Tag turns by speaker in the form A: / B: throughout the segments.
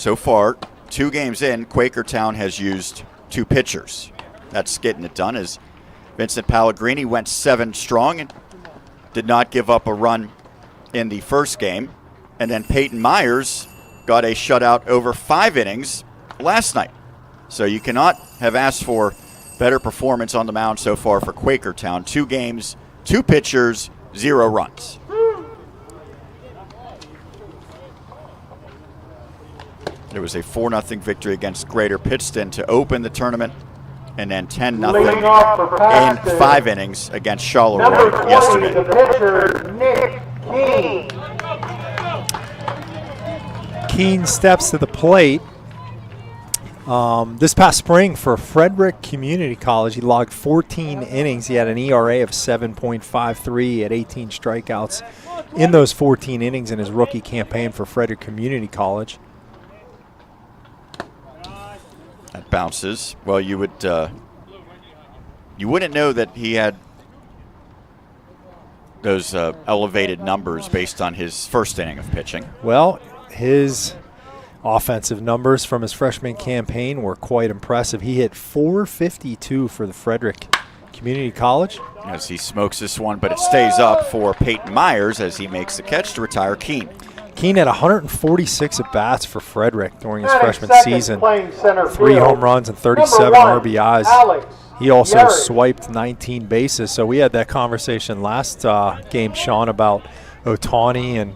A: so far, 2 games in, Quakertown has used 2 pitchers. That's getting it done as Vincent Pellegrini went 7 strong and did not give up a run in the first game. And then Peyton Myers got a shutout over 5 innings last night. So you cannot have asked for better performance on the mound so far for Quakertown. 2 games, 2 pitchers, 0 runs. There was a 4-0 victory against Greater Pittston to open the tournament, and then 10-0 in 5 innings against Charleroi yesterday.
B: The pitcher, Nick Keene.
C: Keene steps to the plate. This past spring for Frederick Community College, he logged 14 innings. He had an ERA of 7.53 at 18 strikeouts in those 14 innings in his rookie campaign for Frederick Community College.
A: That bounces. Well, you wouldn't know that he had those elevated numbers based on his first inning of pitching.
C: Well, his offensive numbers from his freshman campaign were quite impressive. He hit .452 for the Frederick Community College.
A: As he smokes this one, but it stays up for Peyton Myers as he makes the catch to retire Keene.
C: Keene had 146 at-bats for Frederick during his freshman season. 3 home runs and 37 RBIs. He also swiped 19 bases. So we had that conversation last game, Sean, about Otani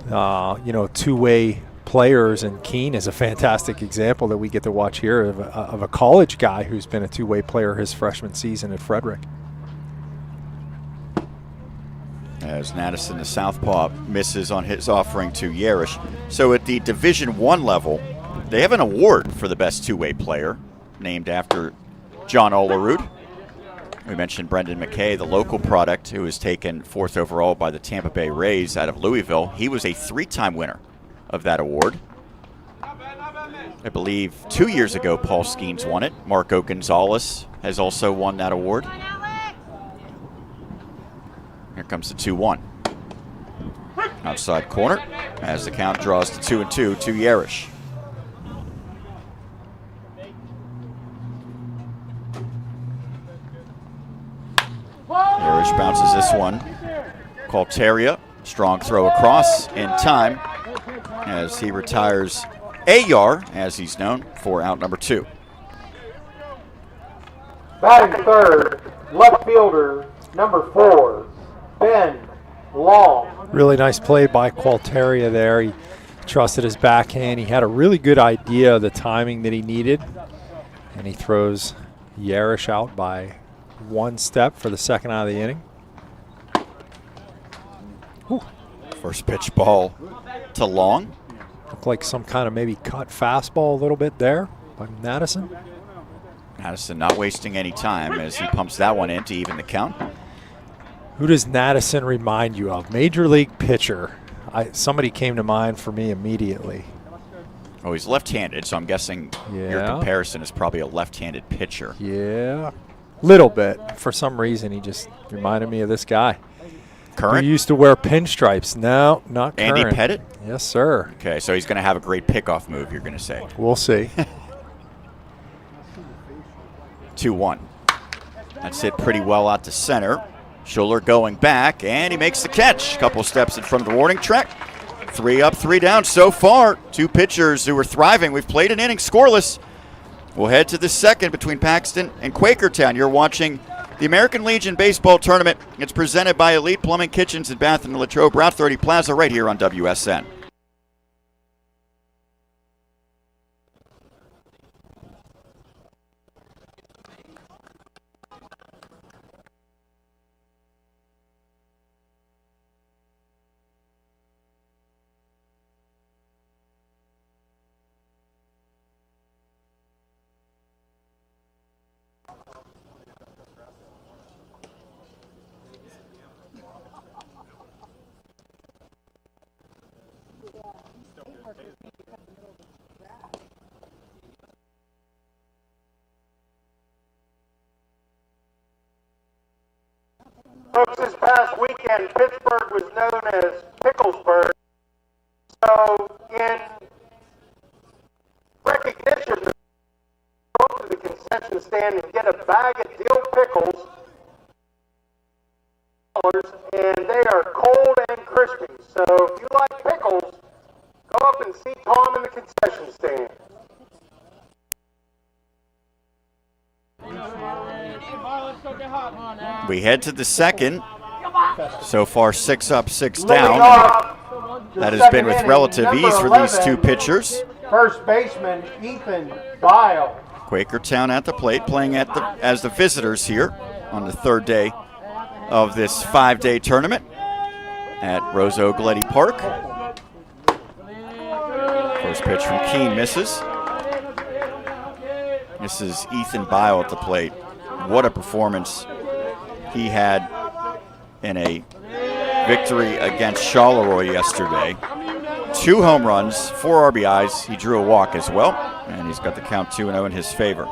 C: and, two-way players. And Keene is a fantastic example that we get to watch here of a college guy who's been a two-way player his freshman season at Frederick.
A: As Madison, the southpaw, misses on his offering to Yerish. So at the Division I level, they have an award for the best two-way player, named after John Olerud. We mentioned Brendan McKay, the local product, who was taken 4th overall by the Tampa Bay Rays out of Louisville. He was a 3-time winner of that award. I believe 2 years ago, Paul Skeens won it. Marco Gonzalez has also won that award. Here comes the 2-1. Outside corner as the count draws to 2-2 to Yerish. Yerish bounces this one. Calteria, strong throw across in time as he retires Ayar, as he's known, for out number 2.
B: Batting third, left fielder, number 4. Ben Long.
C: Really nice play by Qualteria there. He trusted his backhand. He had a really good idea of the timing that he needed. And he throws Yerish out by 1 step for the second out of the inning.
A: Whew. First pitch ball to Long.
C: Looked like some kind of maybe cut fastball a little bit there by Madison.
A: Madison not wasting any time as he pumps that one in to even the count.
C: Who does Madison remind you of? Major league pitcher. Somebody came to mind for me immediately.
A: Oh, he's left-handed, so I'm guessing your comparison is probably a left-handed pitcher.
C: Yeah, little bit. For some reason, he just reminded me of this guy.
A: Current?
C: Who used to wear pinstripes. No, not current.
A: Andy Pettit?
C: Yes, sir.
A: Okay, so he's going to have a great pickoff move, you're going to say.
C: We'll see.
A: 2-1. That's hit pretty well out to center. Schuller going back, and he makes the catch. Couple steps in front of the warning track. 3 up, 3 down so far. 2 pitchers who are thriving. We've played an inning scoreless. We'll head to the second between Paxton and Quakertown. You're watching the American Legion Baseball Tournament. It's presented by Elite Plumbing Kitchens and Bath in the Latrobe, Route 30 Plaza, right here on WSN.
B: Folks, this past weekend, Pittsburgh was known as Picklesburg. So, in stand and get a bag of dill pickles, and they are cold and crispy. So if you like pickles, go up and see Tom in the concession stand.
A: We head to the second. So far, 6 up, 6
B: Leading
A: down.
B: off the
A: That has
B: second
A: been with
B: inning,
A: relative
B: number
A: ease for
B: 11,
A: these two pitchers.
B: First baseman Ethan Bile.
A: Quakertown at the plate, playing as the visitors here on the third day of this 5-day tournament at Rosa-Oglietti Park. First pitch from Keene misses. This is Ethan Bile at the plate. What a performance he had in a victory against Charleroi yesterday. 2 home runs, 4 RBIs. He drew a walk as well, and he's got the count 2-0 in his favor.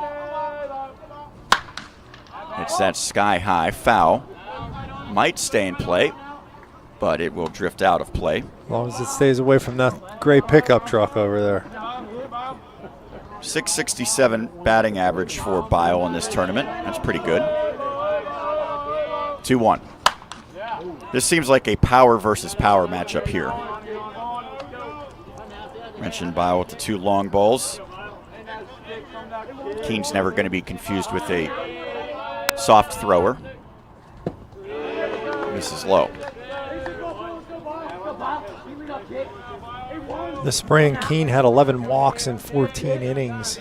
A: It's that sky-high foul. Might stay in play, but it will drift out of play.
C: As long as it stays away from that gray pickup truck over there.
A: .667 batting average for Bile in this tournament. That's pretty good. 2-1. This seems like a power versus power matchup here. Mentioned Bile with the 2 long balls. Keene's never going to be confused with a soft thrower. This is low.
C: This spring, Keene had 11 walks in 14 innings,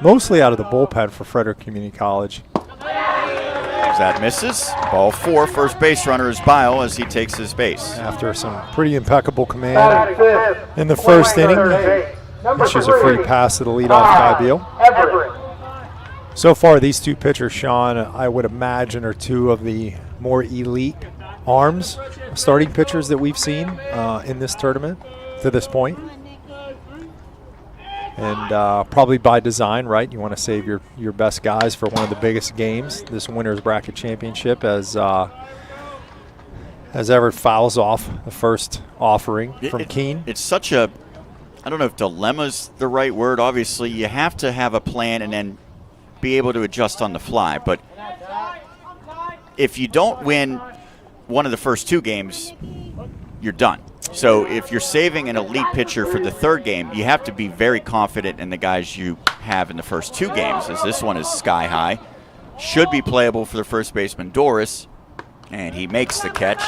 C: mostly out of the bullpen for Frederick Community College.
A: That misses. Ball 4, first base runner is Bile as he takes his base.
C: After some pretty impeccable command in the first inning, issues a free pass to the leadoff guy, Beal. So far, these two pitchers, Sean, I would imagine are 2 of the more elite arms, starting pitchers that we've seen in this tournament to this point. And probably by design, right? You want to save your best guys for one of the biggest games, this winner's bracket championship, as Everett fouls off the first offering from Keene.
A: It's such a, I don't know if dilemma's the right word. Obviously, you have to have a plan and then be able to adjust on the fly. But if you don't win one of the first 2 games, you're done. So if you're saving an elite pitcher for the third game, you have to be very confident in the guys you have in the first 2 games, as this one is sky high. Should be playable for the first baseman, Doris, and he makes the catch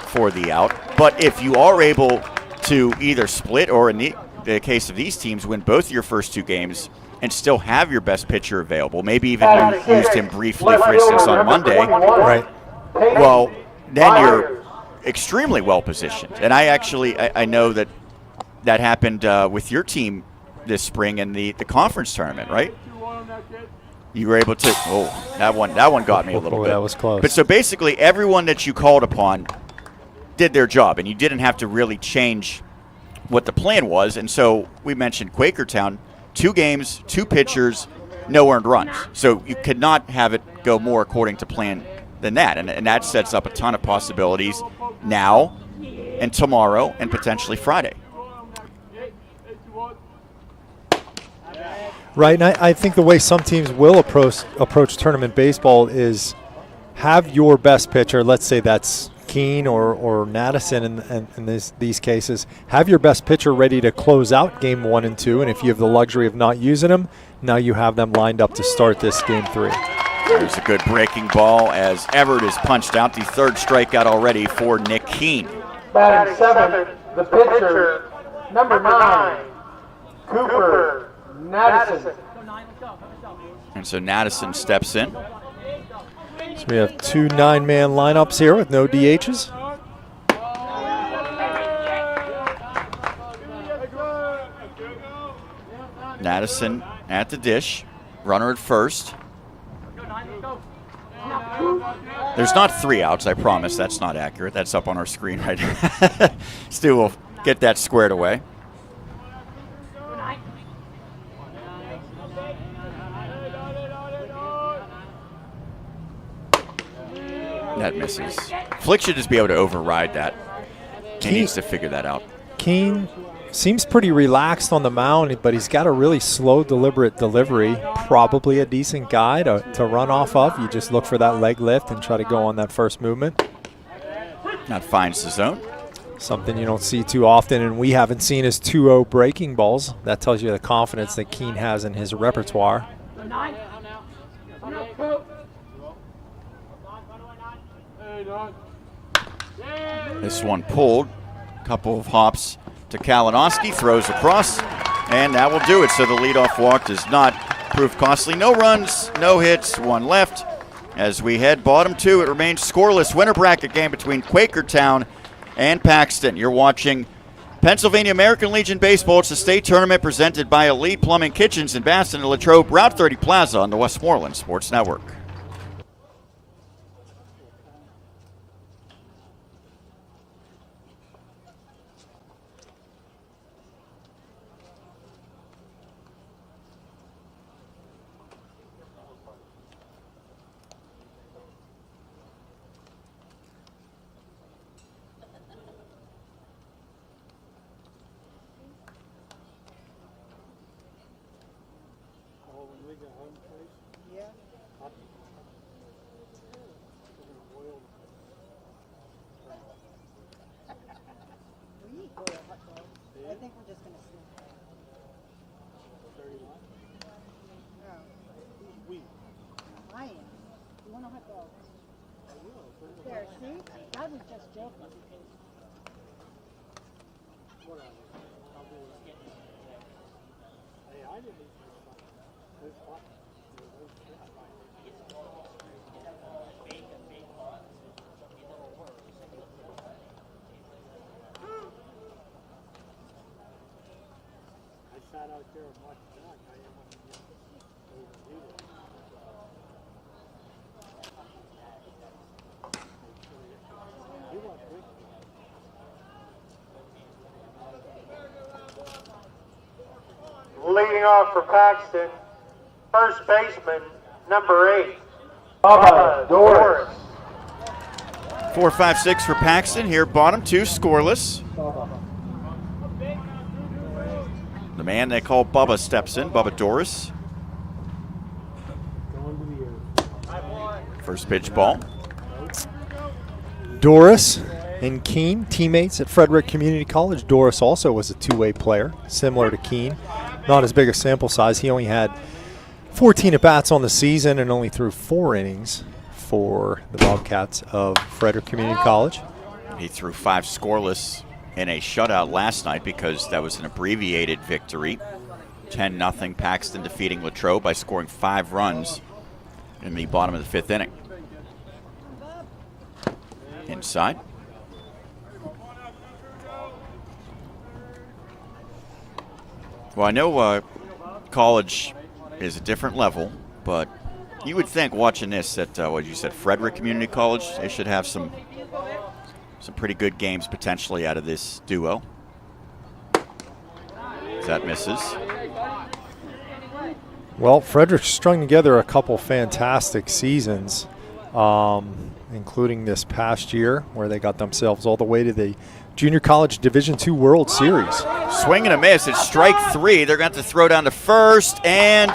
A: for the out. But if you are able to either split or, in the case of these teams, win both your first 2 games and still have your best pitcher available, maybe even you used him briefly, for instance, on Monday.
C: Right.
A: Well, then you're extremely well positioned. And I know that happened with your team this spring in the conference tournament, right? You were able to, that one got me a little bit.
C: That was close.
A: But so basically everyone that you called upon did their job, and you didn't have to really change what the plan was. And so we mentioned Quakertown, 2 games, 2 pitchers, no earned runs. So you could not have it go more according to plan than that. And that sets up a ton of possibilities now and tomorrow and potentially Friday.
C: Right, and I think the way some teams will approach tournament baseball is have your best pitcher, let's say that's Keene or Madison in these cases, have your best pitcher ready to close out game 1 and 2, and if you have the luxury of not using them, now you have them lined up to start this game 3.
A: There's a good breaking ball as Everett is punched out, the 3rd strikeout already for Nick Keene.
B: Batting 7th, the pitcher, number 9, Cooper Madison.
A: And so Madison steps in.
C: So we have 2 9-man lineups here with no DHs.
A: Madison at the dish, runner at first. There's not 3 outs, I promise. That's not accurate. That's up on our screen right now. Still, we'll get that squared away. That misses. Flick should just be able to override that. He needs to figure that out.
C: Keene Seems pretty relaxed on the mound, but he's got a really slow, deliberate delivery. Probably a decent guy to run off of. You just look for that leg lift and try to go on that first movement.
A: That finds the zone.
C: Something you don't see too often, and we haven't seen his 2-0 breaking balls. That tells you the confidence that Keene has in his repertoire.
A: This one pulled. Couple of hops to Kalinowski, throws across, and that will do it. So the leadoff walk does not prove costly. No runs, no hits, one left. As we head bottom two, it remains scoreless. Winter bracket game between Quakertown and Paxton. You're watching Pennsylvania American Legion Baseball. It's a state tournament presented by Elite Plumbing Kitchens in Baston and Latrobe, Route 30 Plaza on the Westmoreland Sports Network.
D: I think we're just going to snap. I am. You want a hot dog? There, see? I was just joking.
B: Leading off for Paxton, first baseman, number 8, Bubba Doris.
A: 4-5-6 for Paxton here, bottom two, scoreless. The man they call Bubba steps in, Bubba Doris. First pitch ball.
C: Doris and Keene, teammates at Frederick Community College. Doris also was a two-way player, similar to Keene. Not as big a sample size. He only had 14 at-bats on the season and only threw 4 innings for the Bobcats of Frederick Community College.
A: He threw 5 scoreless in a shutout last night because that was an abbreviated victory. 10-0 Paxton defeating Latrobe by scoring 5 runs in the bottom of the 5th inning. Inside. Well, I know college is a different level, but you would think watching this at, what you said, Frederick Community College, they should have some pretty good games potentially out of this duo. That misses.
C: Well, Frederick strung together a couple fantastic seasons, including this past year where they got themselves all the way to the Junior College Division II World Series.
A: Swing and a miss. It's strike 3. They're going to have to throw down to first. And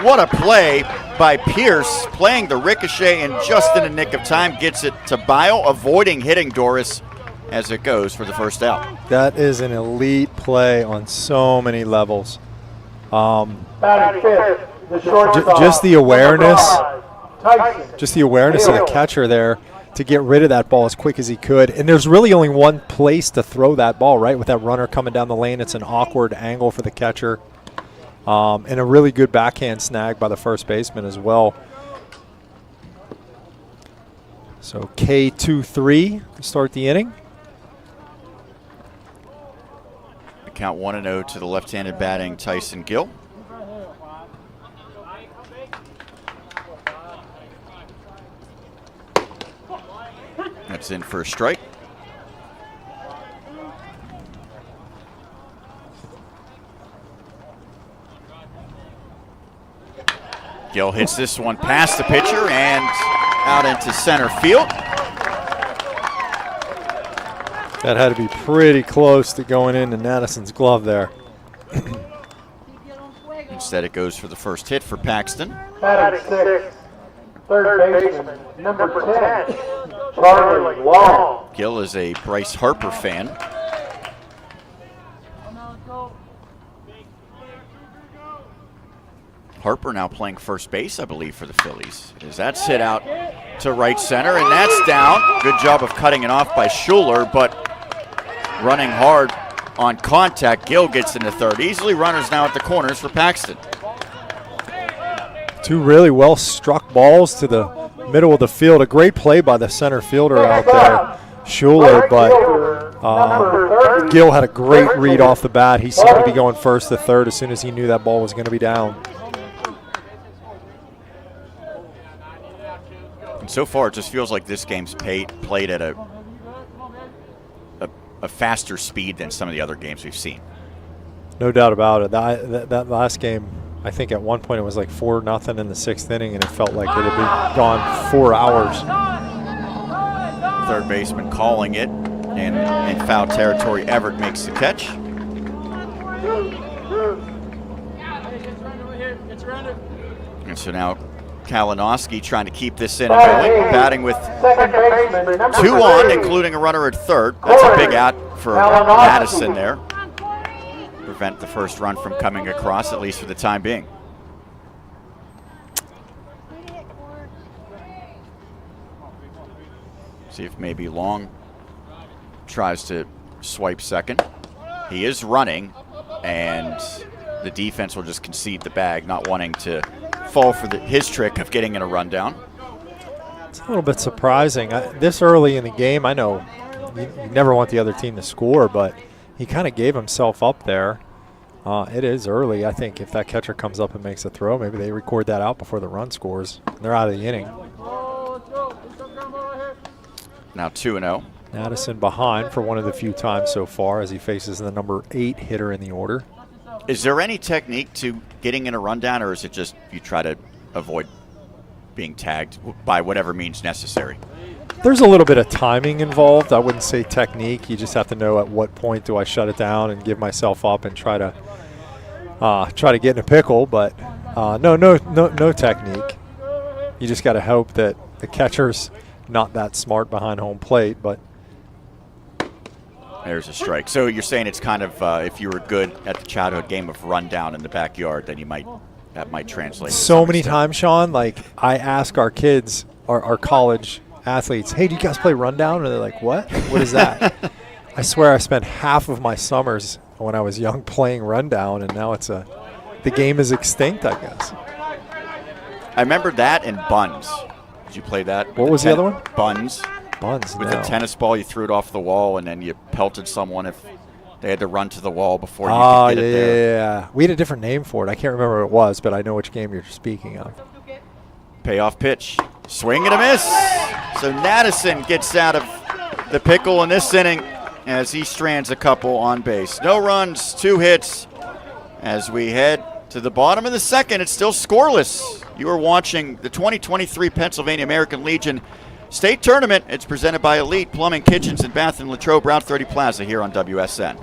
A: what a play by Pierce, playing the ricochet and just in the nick of time gets it to Bio, avoiding hitting Doris as it goes for the first out.
C: That is an elite play on so many levels.
B: Batting fifth, the shortstop,
C: Just the awareness,
B: Tyson.
C: just the awareness of the catcher there to get rid of that ball as quick as he could. And there's really only one place to throw that ball, right? With that runner coming down the lane, it's an awkward angle for the catcher. And a really good backhand snag by the first baseman as well. So K2-3 to start the inning.
A: The count 1-0 to the left-handed batting Tyson Gill. That's in for a strike. Gill hits this one past the pitcher and out into center field.
C: That had to be pretty close to going into Madison's glove there.
A: Instead, it goes for the first hit for Paxton.
B: Batting sixth, third baseman, number 10, Charlie Long.
A: Gill is a Bryce Harper fan. Harper now playing first base, I believe, for the Phillies. As that's hit out to right center, and that's down. Good job of cutting it off by Schuler, but running hard on contact. Gill gets into third. Easily runners now at the corners for Paxton.
C: Two really well struck balls to the middle of the field. A great play by the center fielder out there, Schuler, but Gill had a great read off the bat. He seemed to be going first to third as soon as he knew that ball was going to be down.
A: And so far, it just feels like this game's played at a faster speed than some of the other games we've seen.
C: No doubt about it. That last game, I think at one point it was like 4-0 in the sixth inning, and it felt like it had been gone 4 hours.
A: Third baseman calling it, and in foul territory, Everett makes the catch. And so now Kalinowski trying to keep this inning going, batting with 2 on, including a runner at third. That's a big out for Madison there. Prevent the first run from coming across, at least for the time being. See if maybe Long tries to swipe second. He is running, and the defense will just concede the bag, not wanting to fall for his trick of getting in a rundown.
C: It's a little bit surprising. This early in the game, I know you never want the other team to score, but he kind of gave himself up there. It is early. I think if that catcher comes up and makes a throw, maybe they record that out before the run scores. They're out of the inning.
A: Now 2-0.
C: Madison behind for one of the few times so far as he faces the number 8 hitter in the order.
A: Is there any technique to getting in a rundown, or is it just you try to avoid being tagged by whatever means necessary?
C: There's a little bit of timing involved. I wouldn't say technique. You just have to know at what point do I shut it down and give myself up and try to get in a pickle. But no technique. You just got to hope that the catcher's not that smart behind home plate. But
A: there's a strike. So you're saying it's kind of if you were good at the childhood game of rundown in the backyard, then that might translate.
C: So many times, Sean, like I ask our kids, our college athletes, hey, do you guys play rundown? And they're like, what? What is that? I swear I spent half of my summers when I was young playing rundown, and now the game is extinct, I guess.
A: I remember that and buns. Did you play that?
C: What was the other one?
A: Buns.
C: Buns,
A: With a tennis ball, you threw it off the wall, and then you pelted someone if they had to run to the wall before you could get it there.
C: Yeah. We had a different name for it. I can't remember what it was, but I know which game you're speaking of.
A: Payoff pitch. Swing and a miss. So Madison gets out of the pickle in this inning as he strands a couple on base. No runs, 2 hits. As we head to the bottom of the second, it's still scoreless. You are watching the 2023 Pennsylvania American Legion State Tournament. It's presented by Elite Plumbing, Kitchens, and Bath in Latrobe, Route 30 Plaza here on WSN.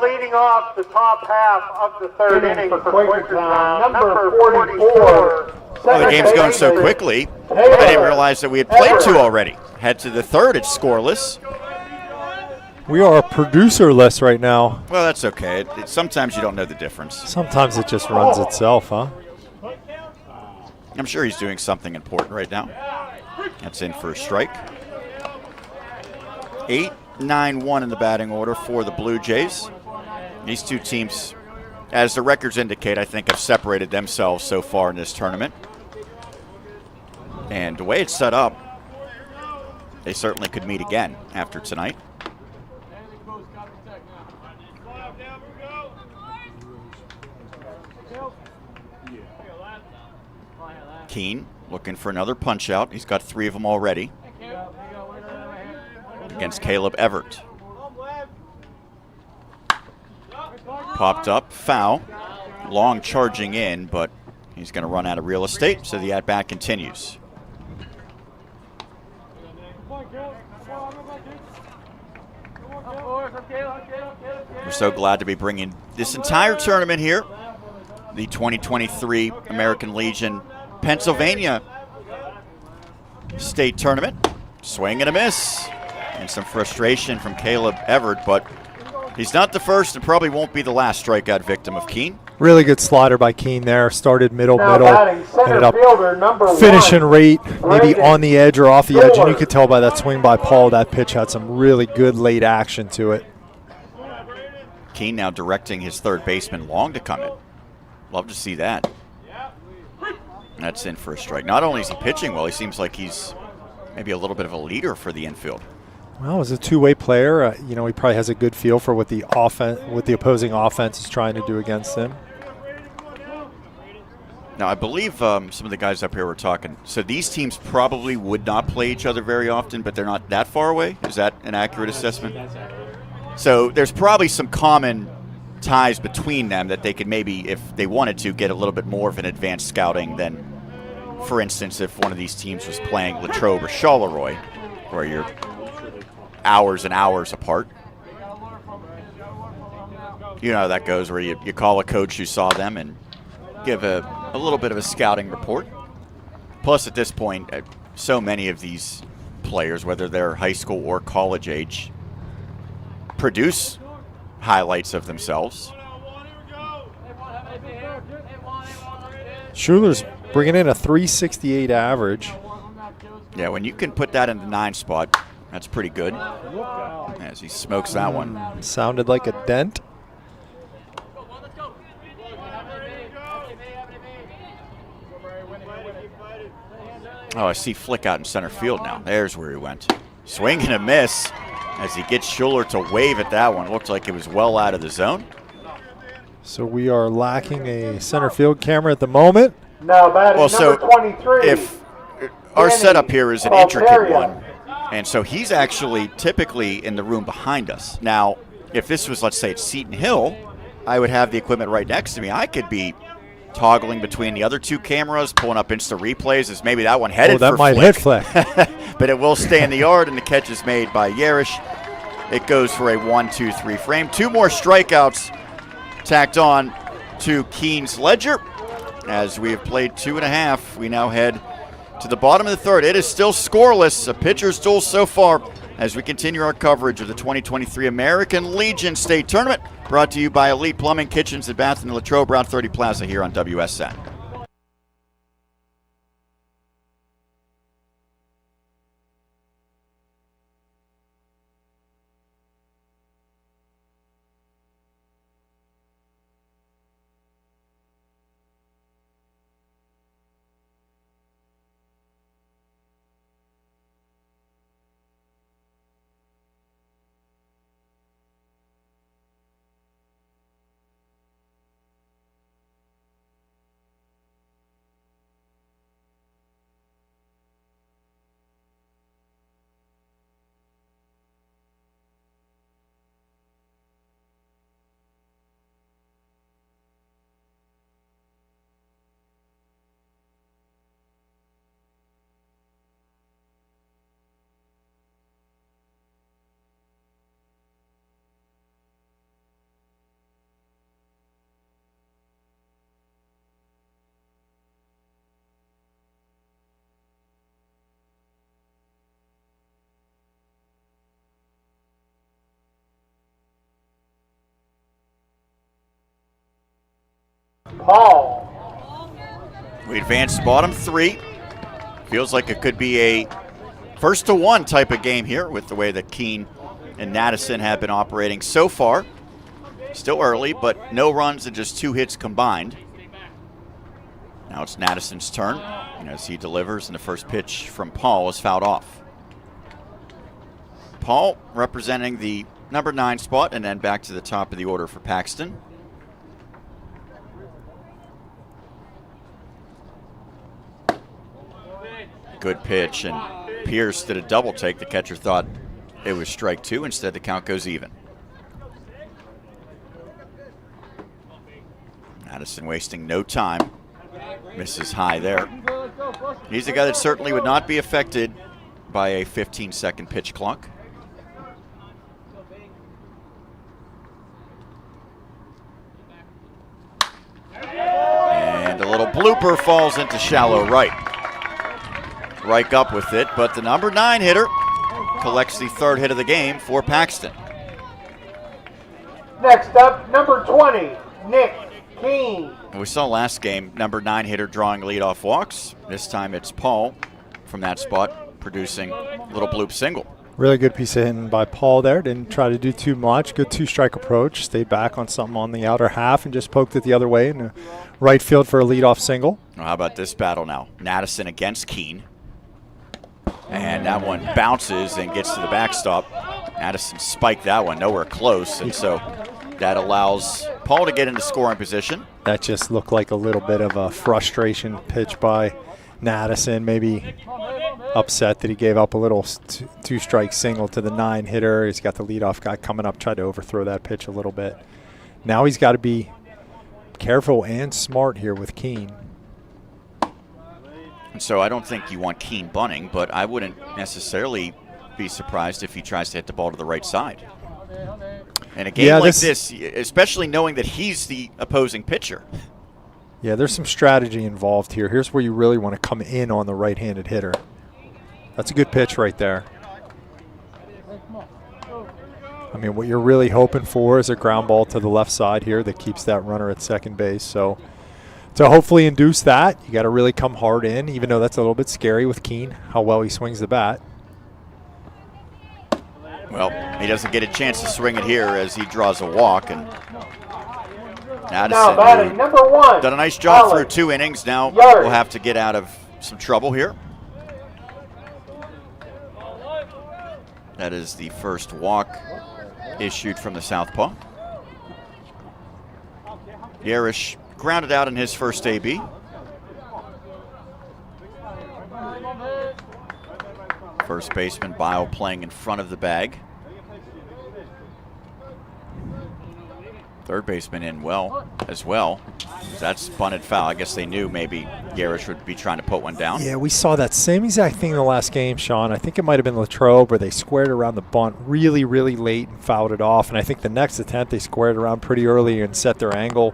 B: Leading off the top half of the third inning for Quakertown, number 44,
A: Well, the game's going so quickly, I didn't realize that we had played 2 already. Head to the 3rd, it's scoreless.
C: We are producer-less right now.
A: Well, that's okay. Sometimes you don't know the difference.
C: Sometimes it just runs itself, huh?
A: I'm sure he's doing something important right now. That's in for a strike. 8-9-1 in the batting order for the Blue Jays. These two teams, as the records indicate, I think have separated themselves so far in this tournament. And the way it's set up, they certainly could meet again after tonight. Keene looking for another punch out. He's got 3 of them already against Caleb Everett. Popped up, foul. Long charging in, but he's going to run out of real estate, so the at-bat continues. We're so glad to be bringing this entire tournament here. The 2023 American Legion Pennsylvania State Tournament. Swing and a miss. And some frustration from Caleb Everett, but he's not the first and probably won't be the last strikeout victim of Keene.
C: Really good slider by Keene there. Started middle, ended up
B: number
C: finishing
B: 1,
C: rate, maybe on the edge or off the edge. And you could tell by that swing by Paul, that pitch had some really good late action to it.
A: Keene now directing his third baseman Long to come in. Love to see that. That's in for a strike. Not only is he pitching well, he seems like he's maybe a little bit of a leader for the infield.
C: Well, as a two-way player, he probably has a good feel for what the opposing offense is trying to do against him.
A: Now, I believe some of the guys up here were talking. So these teams probably would not play each other very often, but they're not that far away. Is that an accurate assessment? So there's probably some common ties between them that they could maybe, if they wanted to, get a little bit more of an advanced scouting than, for instance, if one of these teams was playing Latrobe or Charleroi, where you're hours and hours apart. You know how that goes, where you call a coach who saw them and give a little bit of a scouting report. Plus, at this point, so many of these players, whether they're high school or college age, produce highlights of themselves.
C: Schuler's bringing in a 368 average.
A: Yeah, when you can put that in the 9 spot, that's pretty good. As he smokes that one.
C: Sounded like a dent.
A: Oh, I see Flick out in center field now. There's where he went. Swing and a miss as he gets Schuler to wave at that one. Looked like it was well out of the zone.
C: So we are lacking a center field camera at the moment.
B: Now batting number 23.
A: If our setup here is an intricate one, and so he's actually typically in the room behind us. Now, if this was, let's say, at Seton Hill, I would have the equipment right next to me. I could be toggling between the other 2 cameras, pulling up instant replays as maybe that one headed
C: that
A: for
C: might hit Flick.
A: But it will stay in the yard, and the catch is made by Yerish. It goes for a 1-2-3 frame. 2 more strikeouts tacked on to Keene's ledger. As we have played 2.5, we now head to the bottom of the 3rd. It is still scoreless, a pitcher's duel so far, as we continue our coverage of the 2023 American Legion State Tournament, brought to you by Elite Plumbing, Kitchens, and Bath in the Latrobe, Route 30 Plaza here on WSN.
B: Paul.
A: We advanced bottom 3. Feels like it could be a first to 1 type of game here with the way that Keene and Madison have been operating so far. Still early, but no runs and just 2 hits combined. Now it's Madison's turn, and as he delivers, and the first pitch from Paul is fouled off. Paul representing the number 9 spot, and then back to the top of the order for Paxton. Good pitch, and Pierce did a double take. The catcher thought it was strike 2. Instead, the count goes even. Madison wasting no time. Misses high there. He's a guy that certainly would not be affected by a 15-second pitch clock. And a little blooper falls into shallow right. Reich up with it, but the number 9 hitter collects the 3rd hit of the game for Paxton.
B: Next up, number 20, Nick Keene.
A: We saw last game, number 9 hitter drawing leadoff walks. This time it's Paul from that spot producing a little bloop single.
C: Really good piece of hitting by Paul there. Didn't try to do too much. Good 2-strike approach. Stayed back on something on the outer half and just poked it the other way in the right field for a leadoff single.
A: Well, how about this battle now? Madison against Keene. And that one bounces and gets to the backstop. Madison spiked that one, nowhere close, and so that allows Paul to get into scoring position.
C: That just looked like a little bit of a frustration pitch by Madison. Maybe upset that he gave up a little 2-strike single to the 9 hitter. He's got the leadoff guy coming up, tried to overthrow that pitch a little bit. Now he's got to be careful and smart here with Keene.
A: And so I don't think you want Keene bunting, but I wouldn't necessarily be surprised if he tries to hit the ball to the right side. In a game like this, especially knowing that he's the opposing pitcher.
C: Yeah, there's some strategy involved here. Here's where you really want to come in on the right-handed hitter. That's a good pitch right there. I mean, what you're really hoping for is a ground ball to the left side here that keeps that runner at second base. So to hopefully induce that, you got to really come hard in, even though that's a little bit scary with Keene, how well he swings the bat.
A: Well, he doesn't get a chance to swing it here as he draws a walk. And
B: now batting number 1.
A: Done a nice job through 2 innings. Now
B: Yard.
A: we'll have to get out of some trouble here. That is the first walk issued from the southpaw. Yarish grounded out in his first AB. First baseman Bio playing in front of the bag. Third baseman in well as well. That's bunted foul. I guess they knew maybe Yarish would be trying to put one down.
C: Yeah, we saw that same exact thing in the last game, Sean. I think it might have been Latrobe where they squared around the bunt really, really late and fouled it off. And I think the next attempt they squared around pretty early and set their angle.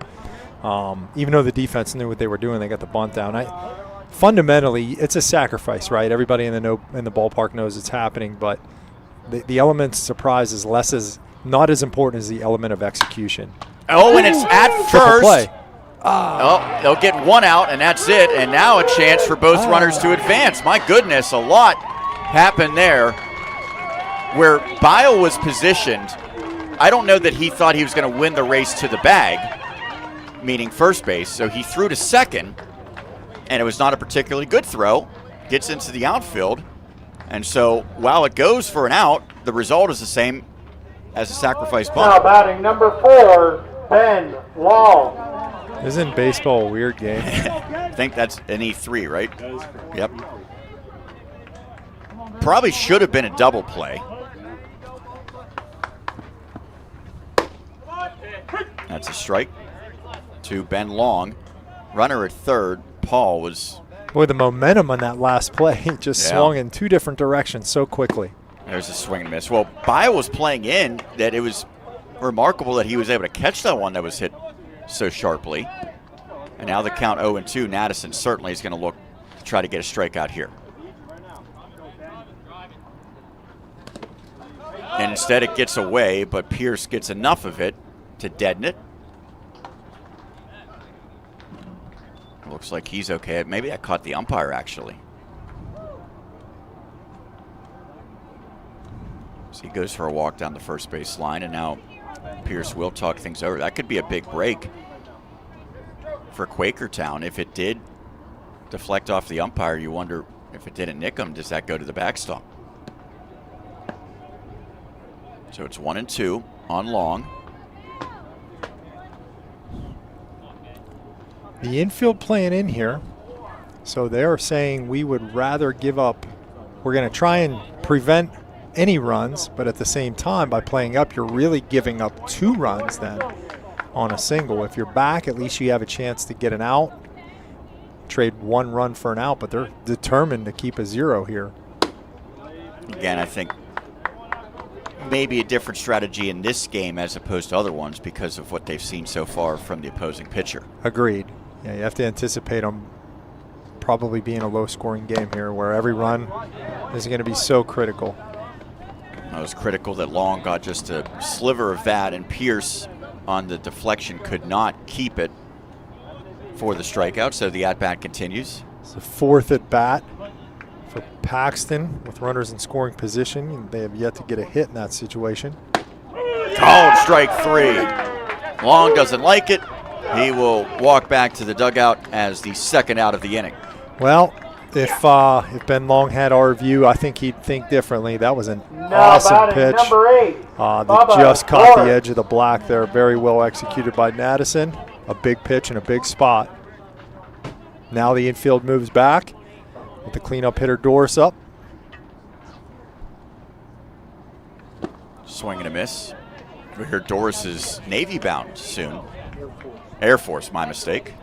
C: Even though the defense knew what they were doing, they got the bunt down. Fundamentally, it's a sacrifice, right? Everybody in the ballpark knows it's happening, but the element of surprise is not as important as the element of execution.
A: Oh, and it's at
C: Triple
A: first.
C: play.
A: Oh, they'll get one out, and that's it. And now a chance for both runners to advance. My goodness, a lot happened there. Where Bio was positioned, I don't know that he thought he was going to win the race to the bag, meaning first base. So he threw to second, and it was not a particularly good throw. Gets into the outfield. And so while it goes for an out, the result is the same as a sacrifice bunt.
B: Now batting number 4, Ben Long.
C: Isn't baseball a weird game?
A: I think that's an E3, right? Yep. Probably should have been a double play. That's a strike to Ben Long. Runner at third. Paul was...
C: Boy, the momentum on that last play just swung in 2 different directions so quickly.
A: There's a swing and miss. Well, Bio was playing in that it was remarkable that he was able to catch that one that was hit so sharply. And now the count 0-2. Madison certainly is going to look to try to get a strikeout here. And instead it gets away, but Pierce gets enough of it to deaden it. Looks like he's okay. Maybe I caught the umpire, actually. So he goes for a walk down the first base line, and now Pierce will talk things over. That could be a big break for Quakertown. If it did deflect off the umpire, you wonder if it didn't nick him, does that go to the backstop? So it's 1-2 on long.
C: The infield playing in here, so they're saying we would rather give up. We're going to try and prevent any runs, but at the same time, by playing up, you're really giving up 2 runs then on a single. If you're back, at least you have a chance to get an out, trade 1 run for an out, but they're determined to keep a 0 here.
A: Again, I think maybe a different strategy in this game as opposed to other ones because of what they've seen so far from the opposing pitcher.
C: Agreed. Yeah, you have to anticipate them probably being a low-scoring game here where every run is going to be so critical.
A: It was critical that Long got just a sliver of that, and Pierce on the deflection could not keep it for the strikeout, so the at-bat continues.
C: It's the 4th at-bat for Paxton with runners in scoring position. They have yet to get a hit in that situation.
A: Called strike 3. Long doesn't like it. He will walk back to the dugout as the 2nd out of the inning.
C: Well, if Ben Long had our view, I think he'd think differently. That was an awesome pitch.
B: Number 8.
C: That just caught the edge of the black there. Very well executed by Madison. A big pitch in a big spot. Now the infield moves back with the cleanup hitter Doris up.
A: Swing and a miss. We hear Doris is Navy bound soon. Air Force, my mistake.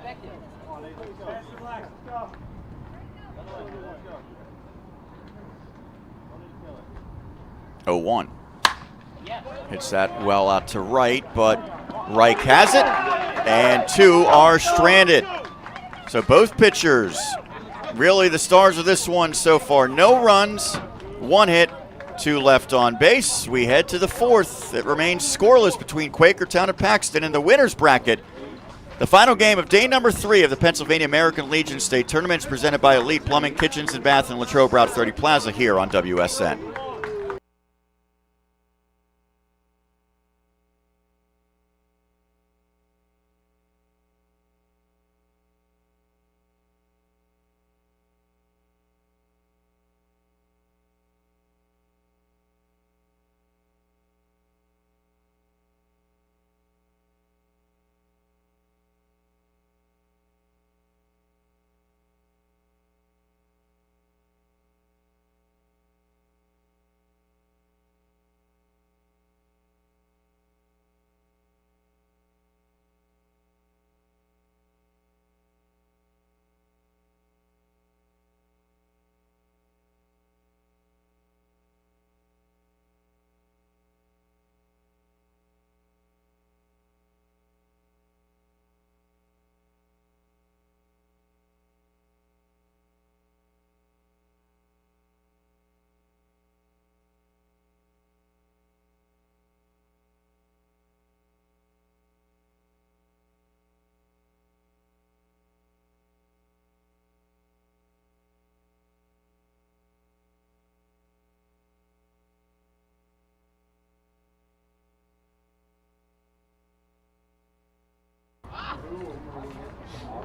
A: Oh, 1. Hits that well out to right, but Reich has it, and 2 are stranded. So both pitchers, really the stars of this one so far. No runs, 1 hit, 2 left on base. We head to the 4th. It remains scoreless between Quakertown and Paxton in the winner's bracket. The final game of day number 3 of the Pennsylvania American Legion State Tournament is presented by Elite Plumbing, Kitchens and Bath in Latrobe, Route 30 Plaza here on WSN.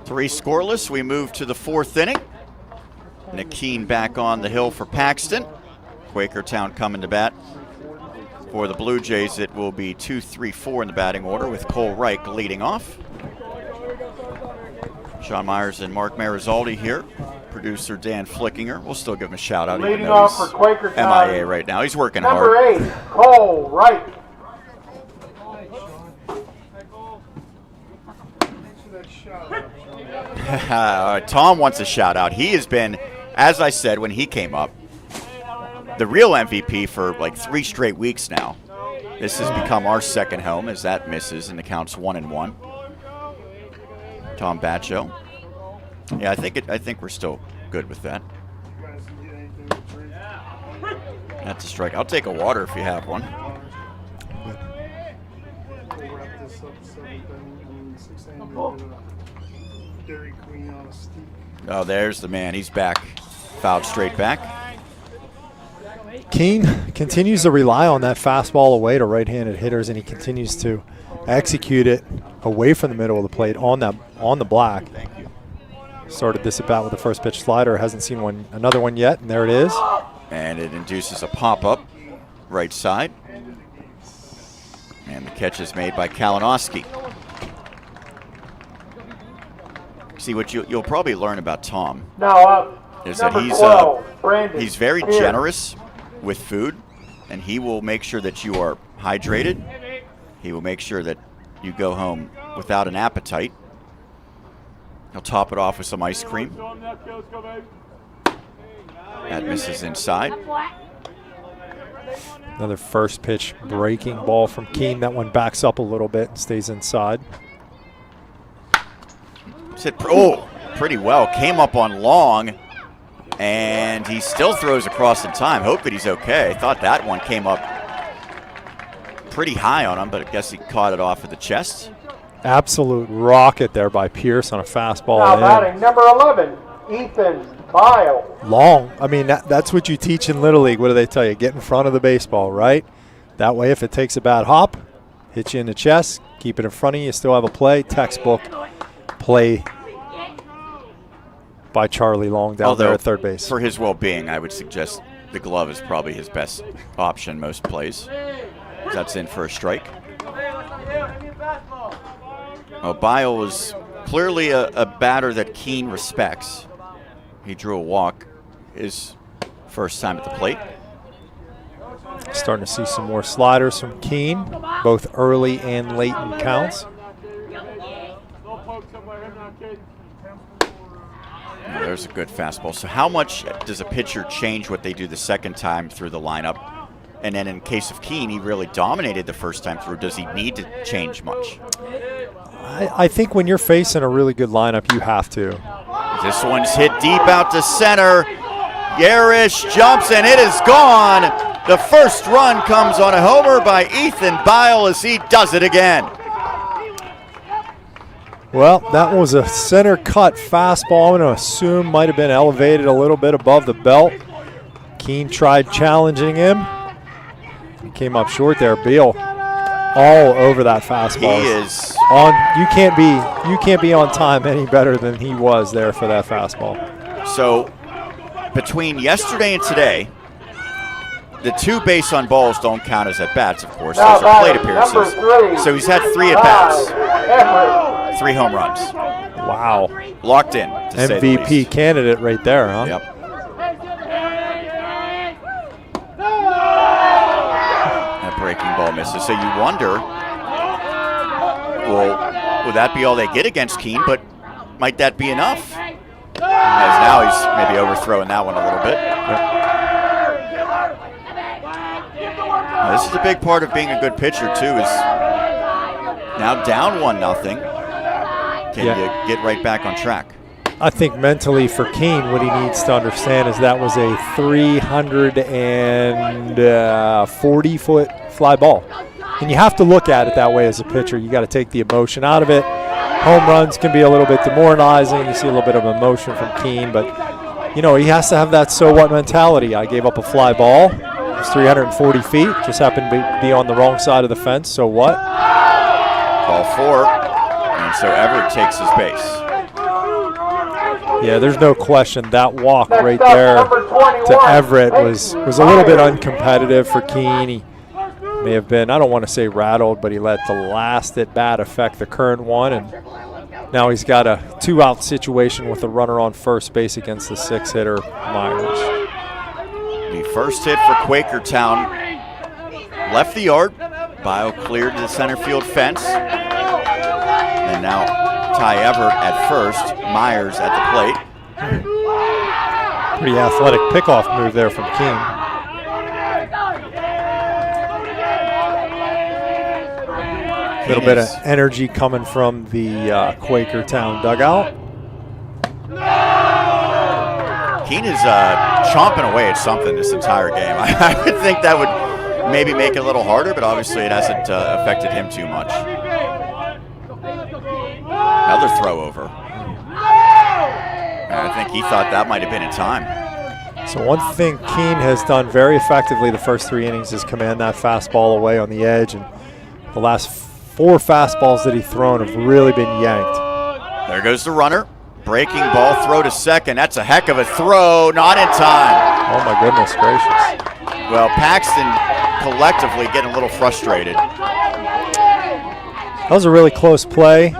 A: Three scoreless. We move to the 4th inning. Nakeen back on the hill for Paxton. Quakertown coming to bat. For the Blue Jays, it will be 2-3-4 in the batting order with Cole Reich leading off. Sean Myers and Mark Marizaldi here. Producer Dan Flickinger. We'll still give him a shout out.
B: Leading off for Quakertown.
A: MIA right now. He's working
B: Number
A: hard.
B: 8, Cole Reich.
A: Tom wants a shout out. He has been, as I said when he came up, the real MVP for like 3 straight weeks now. This has become our second home as that misses and the count's 1-1. Tom Batcho. Yeah, I think we're still good with that. That's a strike. I'll take a water if you have one.
E: Dairy Queen on a stick.
A: Oh, there's the man. He's back. Fouled straight back.
C: Keene continues to rely on that fastball away to right-handed hitters, and he continues to execute it away from the middle of the plate on the black. Started this at bat with the first pitch slider. Hasn't seen another one yet, and there it is.
A: And it induces a pop-up right side. And the catch is made by Kalinowski. See, what you'll probably learn about Tom is that he's very generous with food, and he will make sure that you are hydrated. He will make sure that you go home without an appetite. He'll top it off with some ice cream. That misses inside.
C: Another first pitch breaking ball from Keene. That one backs up a little bit and stays inside.
A: Pretty well. Came up on long, and he still throws across in time. Hope that he's okay. I thought that one came up pretty high on him, but I guess he caught it off of the chest.
C: Absolute rocket there by Pierce on a fastball.
B: Now batting number 11, Ethan Bile.
C: Long. I mean, that's what you teach in Little League. What do they tell you? Get in front of the baseball, right? That way, if it takes a bad hop, hit you in the chest, keep it in front of you, still have a play. Textbook play by Charlie Long down there at third base.
A: For his well-being, I would suggest the glove is probably his best option most plays. That's in for a strike. Well, Bile was clearly a batter that Keene respects. He drew a walk his first time at the plate.
C: Starting to see some more sliders from Keene, both early and late in counts.
A: There's a good fastball. So how much does a pitcher change what they do the second time through the lineup? And then in case of Keene, he really dominated the first time through. Does he need to change much?
C: I think when you're facing a really good lineup, you have to.
A: This one's hit deep out to center. Yarish jumps, and it is gone. The first run comes on a homer by Ethan Bile as he does it again.
C: Well, that was a center cut fastball. I'm going to assume might have been elevated a little bit above the belt. Keene tried challenging him. He came up short there. Beal all over that fastball.
A: He is
C: on. You can't be on time any better than he was there for that fastball.
A: So between yesterday and today, the 2 base on balls don't count as at-bats, of course. Those are plate appearances. So he's had 3 at-bats, 3 home runs.
C: Wow.
A: Locked in, to say the
C: MVP
A: least.
C: candidate right there, huh?
A: Yep. That breaking ball misses. So you wonder, well, would that be all they get against Keene? But might that be enough? As now he's maybe overthrowing that one a little bit. Yep. Now, this is a big part of being a good pitcher, too, is now down 1-0. Can you get right back on track?
C: I think mentally for Keene, what he needs to understand is that was a 340-foot fly ball. And you have to look at it that way as a pitcher. You got to take the emotion out of it. Home runs can be a little bit demoralizing. You see a little bit of emotion from Keene, but you know, he has to have that so what mentality. I gave up a fly ball. It's 340 feet. Just happened to be on the wrong side of the fence. So what?
A: Ball 4. And so Everett takes his base.
C: Yeah, there's no question that walk right there to Everett was a little bit uncompetitive for Keene. He may have been, I don't want to say rattled, but he let the last at bat affect the current one, and now he's got a 2-out situation with a runner on first base against the 6-hitter Myers.
A: The first hit for Quakertown left the yard. Bile cleared to the center field fence. And now Ty Everett at first, Myers at the plate.
C: Pretty athletic pickoff move there from Keene. A little bit of energy coming from the Quakertown dugout.
A: Keene is chomping away at something this entire game. I would think that would maybe make it a little harder, but obviously it hasn't affected him too much. Another throw over. think he thought that might have been in time.
C: So one thing Keene has done very effectively the first 3 innings is command that fastball away on the edge, and the last 4 fastballs that he's thrown have really been yanked.
A: There goes the runner. Breaking ball throw to second. That's a heck of a throw. Not in time.
C: Oh, my goodness gracious.
A: Well, Paxton collectively getting a little frustrated.
C: That was a really close play,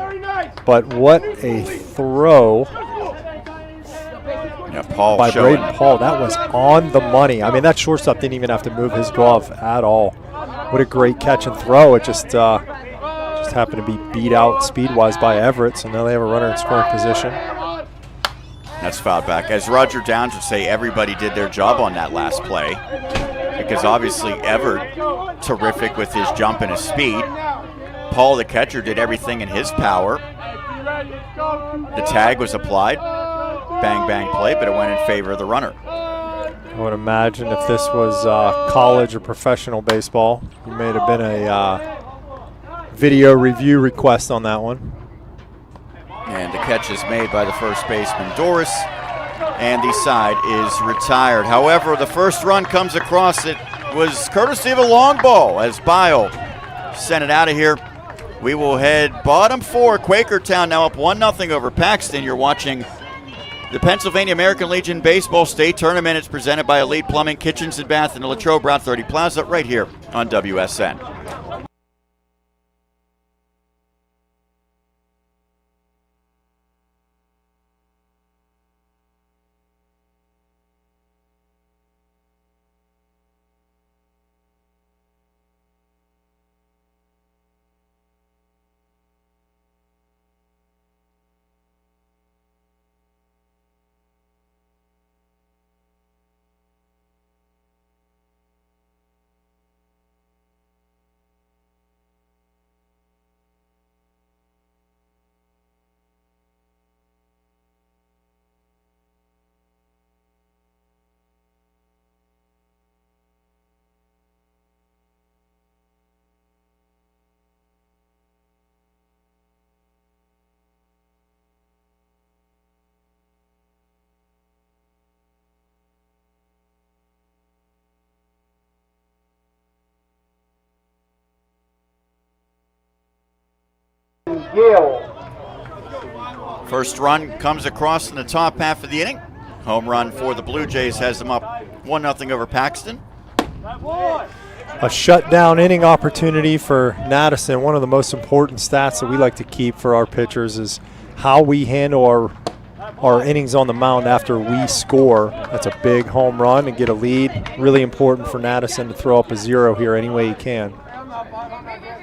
C: but what a throw
A: Paul
C: by
A: showing.
C: Braden Paul. That was on the money. I mean, that shortstop didn't even have to move his glove at all. What a great catch and throw. It just happened to be beat out speed-wise by Everett, so now they have a runner in scoring position.
A: That's fouled back. As Roger Downs would say, everybody did their job on that last play, because obviously Everett, terrific with his jump and his speed. Paul, the catcher, did everything in his power. The tag was applied. Bang, bang play, but it went in favor of the runner.
C: I would imagine if this was college or professional baseball, you may have been a video review request on that one.
A: And the catch is made by the first baseman, Doris, and the side is retired. However, the first run comes across. It was courtesy of a long ball as Bile sent it out of here. We will head bottom 4. Quakertown now up 1-0 over Paxton. You're watching the Pennsylvania American Legion Baseball State Tournament. It's presented by Elite Plumbing, Kitchens and Bath in the Latrobe Route 30 Plaza right here on WSN. First run comes across in the top half of the inning. Home run for the Blue Jays has them up 1-0 over Paxton.
C: A shutdown inning opportunity for Madison. One of the most important stats that we like to keep for our pitchers is how we handle our innings on the mound after we score. That's a big home run and get a lead. Really important for Madison to throw up a 0 here any way he can.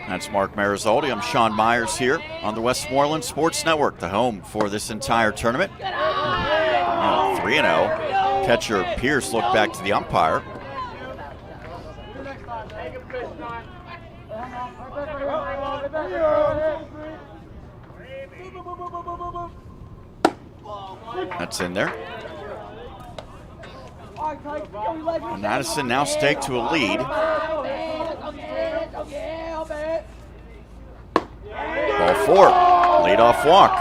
A: That's Mark Marizaldi. I'm Sean Myers here on the Westmoreland Sports Network, the home for this entire tournament. 3-0. Catcher Pierce looked back to the umpire. That's in there. And Madison now staked to a lead. Ball 4, leadoff walk.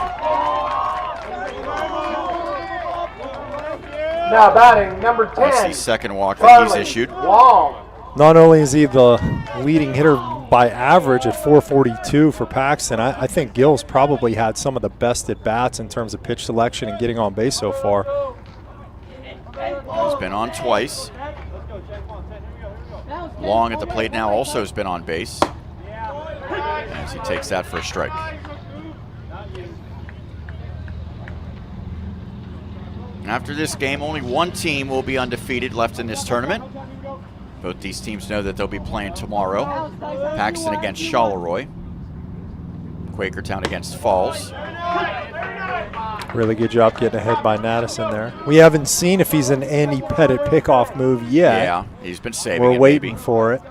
B: Now batting number 10.
A: That's the second walk that he's issued.
B: Long.
C: Not only is he the leading hitter by average at 442 for Paxton, I think Gill's probably had some of the best at-bats in terms of pitch selection and getting on base so far.
A: He's been on twice. Long at the plate now also has been on base, as he takes that for a strike. After this game, only one team will be undefeated left in this tournament. Both these teams know that they'll be playing tomorrow. Paxton against Charleroi, Quakertown against Falls.
C: Really good job getting ahead by Madison there. We haven't seen if he's an Andy Pettit pickoff move yet.
A: Yeah, he's been saving
C: We're
A: it
C: waiting
A: maybe.
C: for it.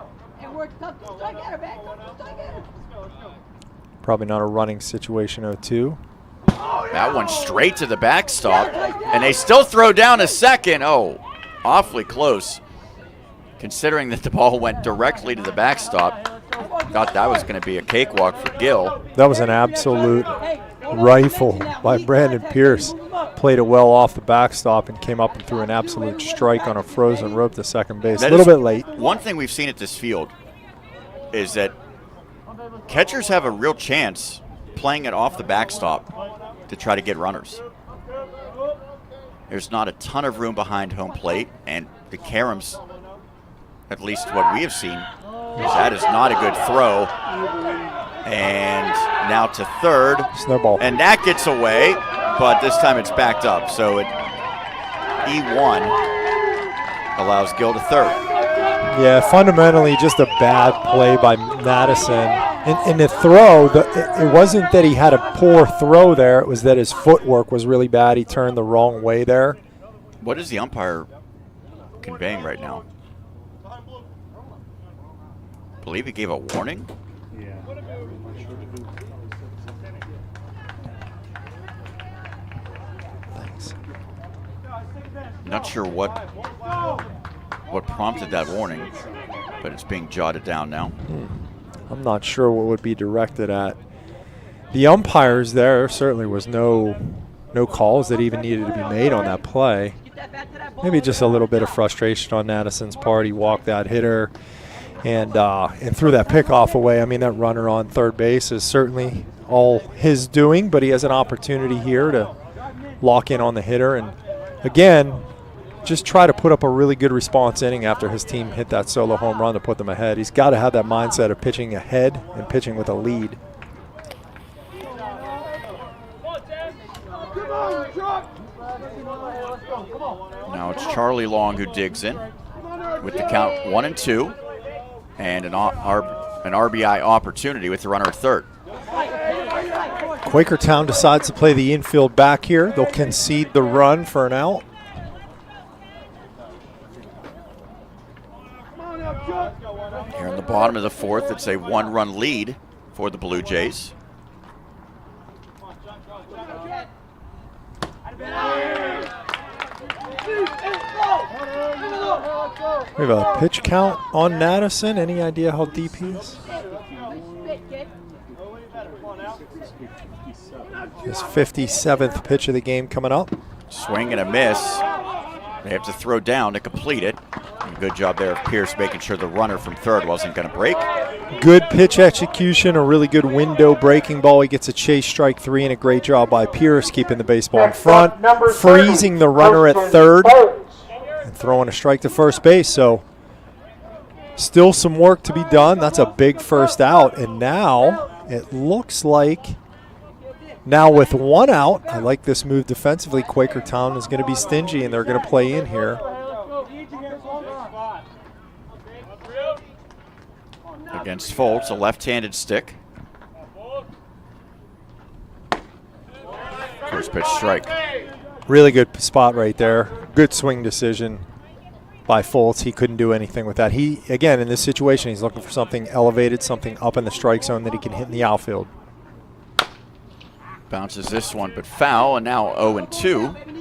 C: Probably not a running situation 0-2.
A: That one straight to the backstop, and they still throw down a second. Oh, awfully close. Considering that the ball went directly to the backstop, thought that was going to be a cakewalk for Gill.
C: That was an absolute rifle by Brandon Pierce. Played it well off the backstop and came up and threw an absolute strike on a frozen rope to second base. A little bit late.
A: One thing we've seen at this field is that catchers have a real chance playing it off the backstop to try to get runners. There's not a ton of room behind home plate, and the Karams, at least what we have seen, that is not a good throw. And now to third.
C: Snowball.
A: And that gets away, but this time it's backed up. So E1 allows Gill to third.
C: Yeah, fundamentally just a bad play by Madison. In the throw, it wasn't that he had a poor throw there. It was that his footwork was really bad. He turned the wrong way there.
A: What is the umpire conveying right now? I believe he gave a warning.
C: Thanks.
A: Not sure what prompted that warning, but it's being jotted down now.
C: I'm not sure what would be directed at. The umpires there certainly was no calls that even needed to be made on that play. Maybe just a little bit of frustration on Madison's part. He walked that hitter and threw that pickoff away. I mean, that runner on third base is certainly all his doing, but he has an opportunity here to lock in on the hitter and, again, just try to put up a really good response inning after his team hit that solo home run to put them ahead. He's got to have that mindset of pitching ahead and pitching with a lead.
A: Now it's Charlie Long who digs in with the count 1-2 and an RBI opportunity with the runner at third.
C: Quakertown decides to play the infield back here. They'll concede the run for an out.
A: Here in the bottom of the fourth, it's a one-run lead for the Blue Jays.
C: We have a pitch count on Madison. Any idea how deep he is? His 57th pitch of the game coming up.
A: Swing and a miss. They have to throw down to complete it. And good job there of Pierce making sure the runner from third wasn't going to break.
C: Good pitch execution, a really good window breaking ball. He gets a chase strike three, and a great job by Pierce keeping the baseball in front, freezing the runner at third, and throwing a strike to first base. So still some work to be done. That's a big first out. And now it looks like, now with one out, I like this move defensively. Quakertown is going to be stingy, and they're going to play in here.
A: Against Foltz, a left-handed stick. First pitch strike.
C: Really good spot right there. Good swing decision by Foltz. He couldn't do anything with that. He, again, in this situation, he's looking for something elevated, something up in the strike zone that he can hit in the outfield.
A: Bounces this one, but foul, and now 0-2.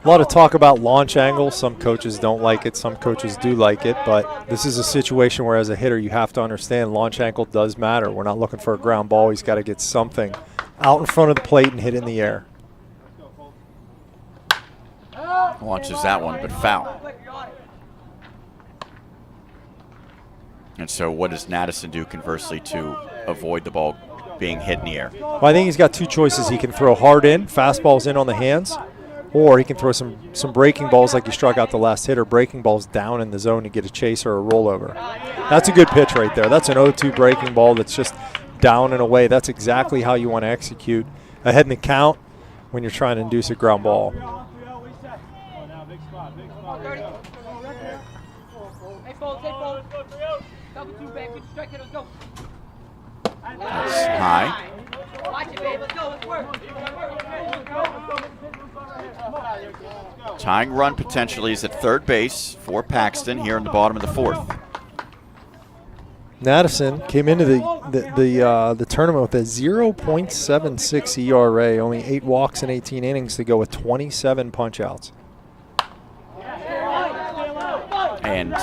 C: A lot of talk about launch angle. Some coaches don't like it. Some coaches do like it. But this is a situation where, as a hitter, you have to understand launch angle does matter. We're not looking for a ground ball. He's got to get something out in front of the plate and hit in the air.
A: Launches that one, but foul. And so what does Madison do, conversely, to avoid the ball being hit in the air?
C: Well, I think he's got two choices. He can throw hard in, fastballs in on the hands, or he can throw some breaking balls like he struck out the last hitter, breaking balls down in the zone to get a chase or a rollover. That's a good pitch right there. That's an 0-2 breaking ball that's just down and away. That's exactly how you want to execute ahead in the count when you're trying to induce a ground ball.
A: That's high. Tying run potentially is at third base for Paxton here in the bottom of the fourth.
C: Madison came into the tournament with a 0.76 ERA, only 8 walks in 18 innings to go with 27 punch-outs.
A: And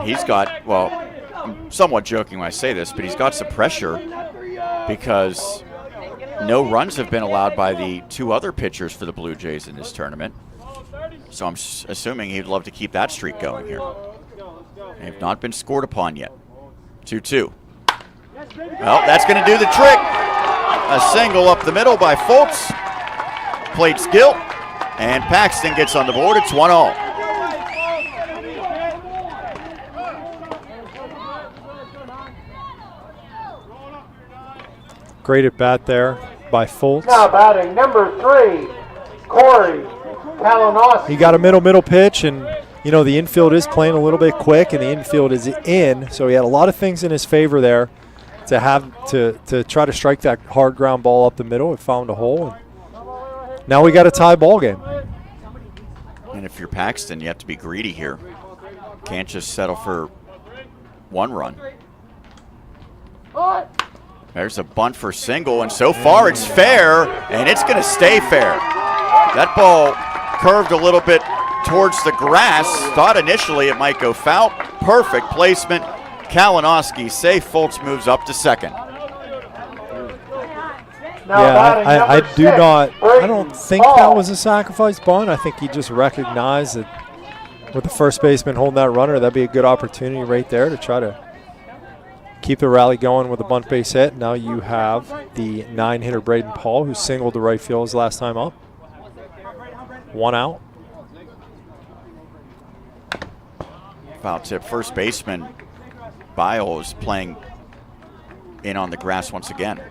A: he's got, well, I'm somewhat joking when I say this, but he's got some pressure because no runs have been allowed by the 2 other pitchers for the Blue Jays in this tournament. So I'm assuming he'd love to keep that streak going here. They have not been scored upon yet. 2-2. Well, that's going to do the trick. A single up the middle by Fultz. Plate skill. And Paxton gets on the board. It's 1-all.
C: Great at bat there by Fultz.
B: Now batting number 3, Corey Kalinowski.
C: He got a middle pitch, and you know the infield is playing a little bit quick, and the infield is in, so he had a lot of things in his favor there to have to try to strike that hard ground ball up the middle. It found a hole, and now we got a tie ball game.
A: And if you're Paxton, you have to be greedy here. Can't just settle for 1 run. There's a bunt for single, and so far it's fair, and it's going to stay fair. That ball curved a little bit towards the grass. Thought initially it might go foul. Perfect placement. Kalinowski safe. Fultz moves up to second.
C: Yeah, I don't think that was a sacrifice bunt. I think he just recognized that with the first baseman holding that runner, that'd be a good opportunity right there to try to keep the rally going with a bunt base hit. Now you have the 9-hitter Braden Paul, who singled to right field his last time up. 1 out.
A: Foul tip. First baseman Biles playing in on the grass once again.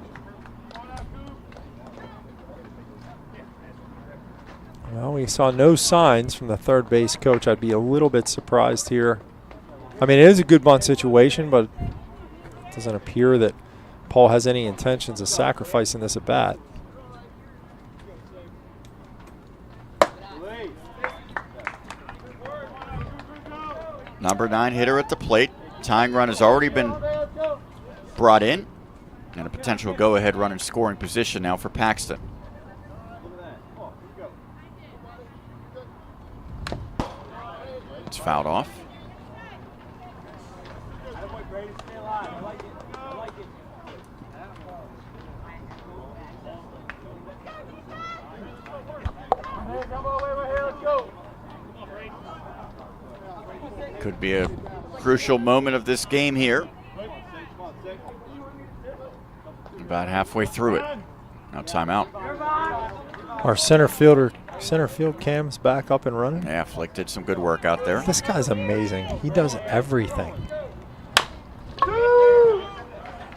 C: Well, we saw no signs from the third base coach. I'd be a little bit surprised here. I mean, it is a good bunt situation, but it doesn't appear that Paul has any intentions of sacrificing this at bat.
A: Number 9 hitter at the plate. Tying run has already been brought in, and a potential go-ahead run in scoring position now for Paxton. It's fouled off. Could be a crucial moment of this game here. About halfway through it. Now timeout.
C: Our center field cam's back up and running.
A: Yeah, Flick did some good work out there.
C: This guy's amazing. He does everything.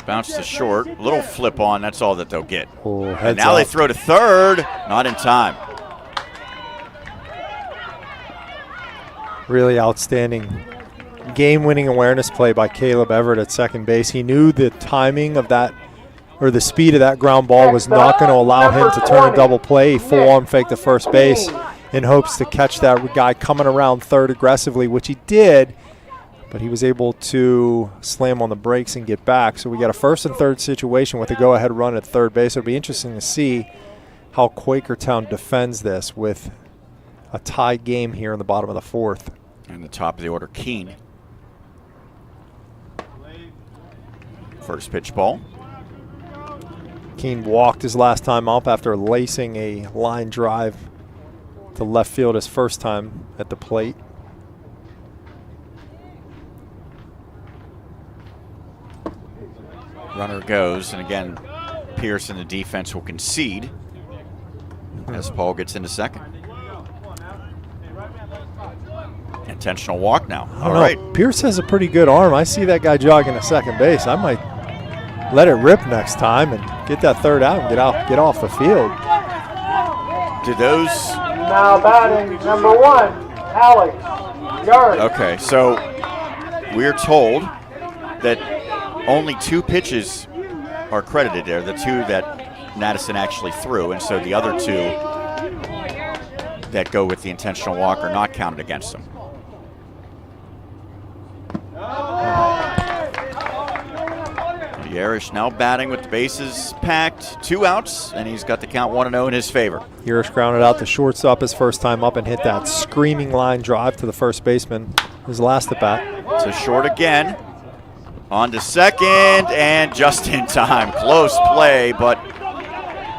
A: Bounce to short. Little flip on. That's all that they'll get.
C: Oh,
A: and now they throw to third. Not in time.
C: Really outstanding game-winning awareness play by Caleb Everett at second base. He knew the timing of that, or the speed of that ground ball was not going to allow him to turn a double play. He full-on faked the first base in hopes to catch that guy coming around third aggressively, which he did, but he was able to slam on the brakes and get back. So we got a first and third situation with a go-ahead run at third base. It'll be interesting to see how Quakertown defends this with a tie game here in the bottom of the fourth.
A: And the top of the order, Keene. First pitch ball.
C: Keene walked his last time up after lacing a line drive to left field his first time at the plate.
A: Runner goes, and again, Pierce and the defense will concede as Paul gets into second. Intentional walk now. All right.
C: Pierce has a pretty good arm. I see that guy jogging to second base. I might let it rip next time and get that third out and get off the field.
A: Do those?
B: Now batting number 1, Alex Yard.
A: Okay, so we're told that only 2 pitches are credited there, the 2 that Madison actually threw, and so the other 2 that go with the intentional walk are not counted against them. Yarish now batting with the bases packed, 2 outs, and he's got the count 1-0 in his favor.
C: Yarish grounded out to shortstop his first time up and hit that screaming line drive to the first baseman his last at bat.
A: It's a short again. On to second, and just in time. Close play, but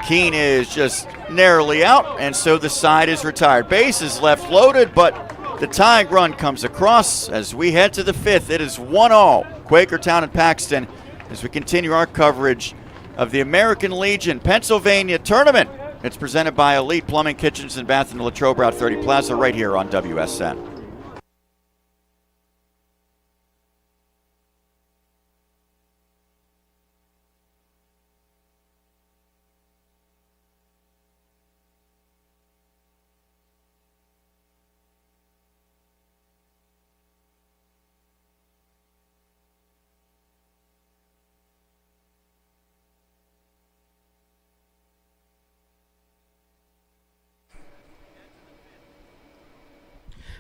A: Keene is just narrowly out, and so the side is retired. Base is left loaded, but the tying run comes across as we head to the 5th. It is 1-all, Quakertown and Paxton, as we continue our coverage of the American Legion Pennsylvania Tournament. It's presented by Elite Plumbing, Kitchens, and Bath in the Latrobe Route 30 Plaza right here on WSN.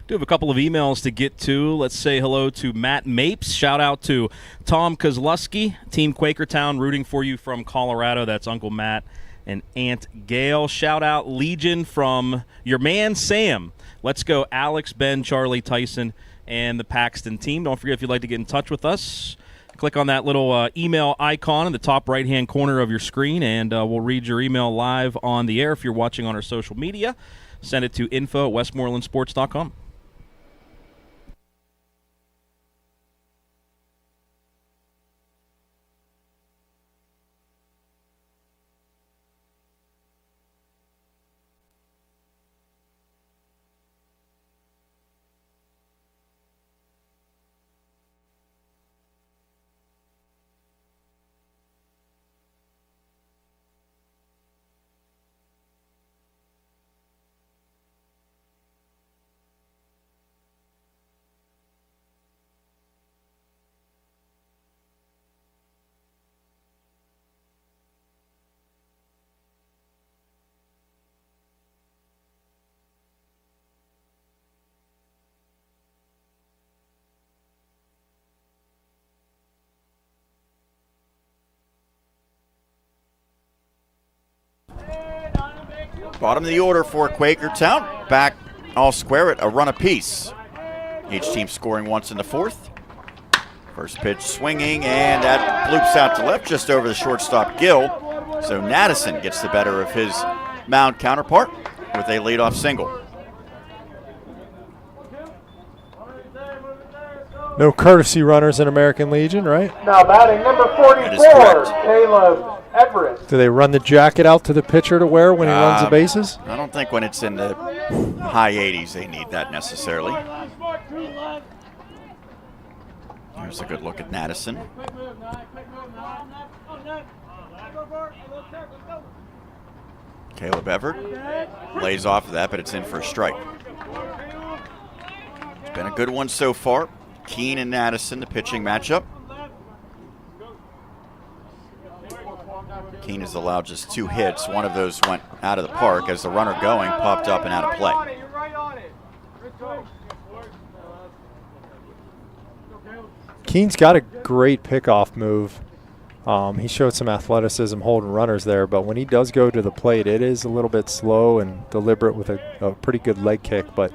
E: Do have a couple of emails to get to. Let's say hello to Matt Mapes. Shout out to Tom Kozlowski, Team Quakertown, rooting for you from Colorado. That's Uncle Matt and Aunt Gail. Shout out Legion from your man Sam. Let's go Alex, Ben, Charlie, Tyson, and the Paxton team. Don't forget, if you'd like to get in touch with us, click on that little email icon in the top right-hand corner of your screen, and we'll read your email live on the air. If you're watching on our social media, send it to info@westmorelandsports.com.
A: Bottom of the order for Quakertown. Back all square at a run apiece. Each team scoring once in the 4th. First pitch swinging, and that bloops out to left just over the shortstop Gill. So Naddison gets the better of his mound counterpart with a leadoff single.
C: No courtesy runners in American Legion, right?
B: Now batting number
A: That is
B: 44,
A: correct.
B: Caleb Everett.
C: Do they run the jacket out to the pitcher to wear when he runs the bases?
A: I don't think when it's in the high 80s they need that necessarily. Here's a good look at Naddison. Caleb Everett lays off of that, but it's in for a strike. It's been a good one so far. Keene and Naddison, the pitching matchup. Keene has allowed just 2 hits. One of those went out of the park as the runner going popped up and out of play.
C: Keene's got a great pickoff move. He showed some athleticism holding runners there, but when he does go to the plate, it is a little bit slow and deliberate with a pretty good leg kick. But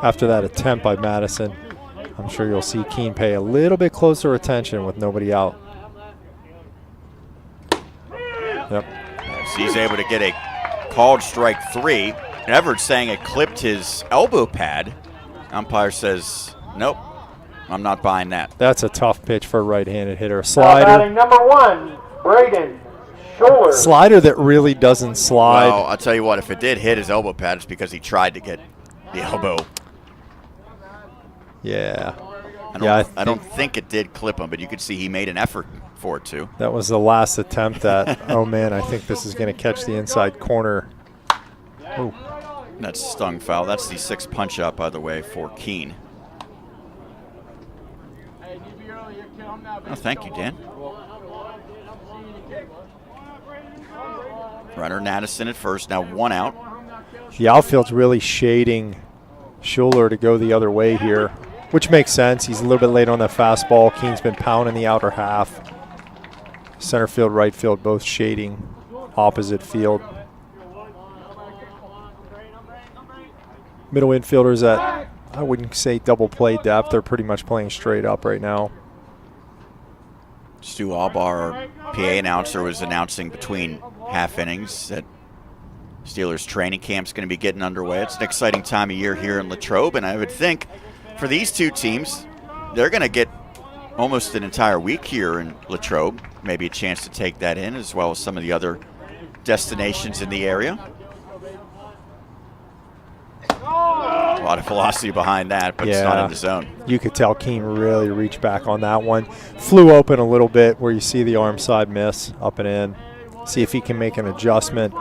C: after that attempt by Madison, I'm sure you'll see Keene pay a little bit closer attention with nobody out. Yep.
A: As he's able to get a called strike 3. Everett saying it clipped his elbow pad. Umpire says, nope, I'm not buying that.
C: That's a tough pitch for a right-handed hitter. A
B: Now
C: slider.
B: batting number 1, Braden Schuler.
C: Slider that really doesn't slide.
A: Well, I'll tell you what, if it did hit his elbow pad, it's because he tried to get the elbow.
C: Yeah.
A: I don't think it did clip him, but you could see he made an effort for it too.
C: That was the last attempt at, oh man, I think this is going to catch the inside corner. Ooh.
A: That's stung foul. That's the 6th punch out, by the way, for Keene. Oh, thank you, Dan. Runner Naddison at first, now 1 out.
C: The outfield's really shading Schuler to go the other way here, which makes sense. He's a little bit late on that fastball. Keene's been pounding the outer half. Center field, right field, both shading opposite field. Middle infielders at, I wouldn't say double play depth. They're pretty much playing straight up right now.
A: Stu Albar, our PA announcer, was announcing between half innings that Steelers training camp's going to be getting underway. It's an exciting time of year here in Latrobe, and I would think for these two teams, they're going to get almost an entire week here in Latrobe, maybe a chance to take that in, as well as some of the other destinations in the area. A lot of velocity behind that, but it's not in the zone.
C: You could tell Keene really reached back on that one. Flew open a little bit where you see the arm side miss up and in. See if he can make an adjustment.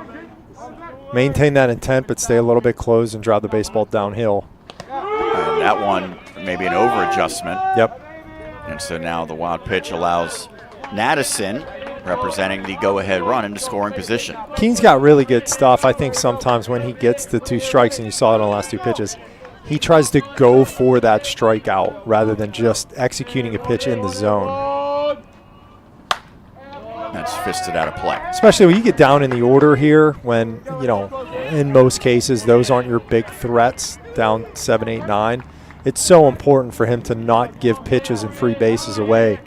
C: Maintain that intent, but stay a little bit closed and drive the baseball downhill.
A: And that one, maybe an over adjustment.
C: Yep.
A: And so now the wild pitch allows Madison, representing the go-ahead run, into scoring position.
C: Keene's got really good stuff. I think sometimes when he gets the 2 strikes, and you saw it on the last 2 pitches, he tries to go for that strikeout rather than just executing a pitch in the zone.
A: That's fisted out of play.
C: Especially when you get down in the order here when, in most cases, those aren't your big threats down 7, 8, 9. It's so important for him to not give pitches and free bases away.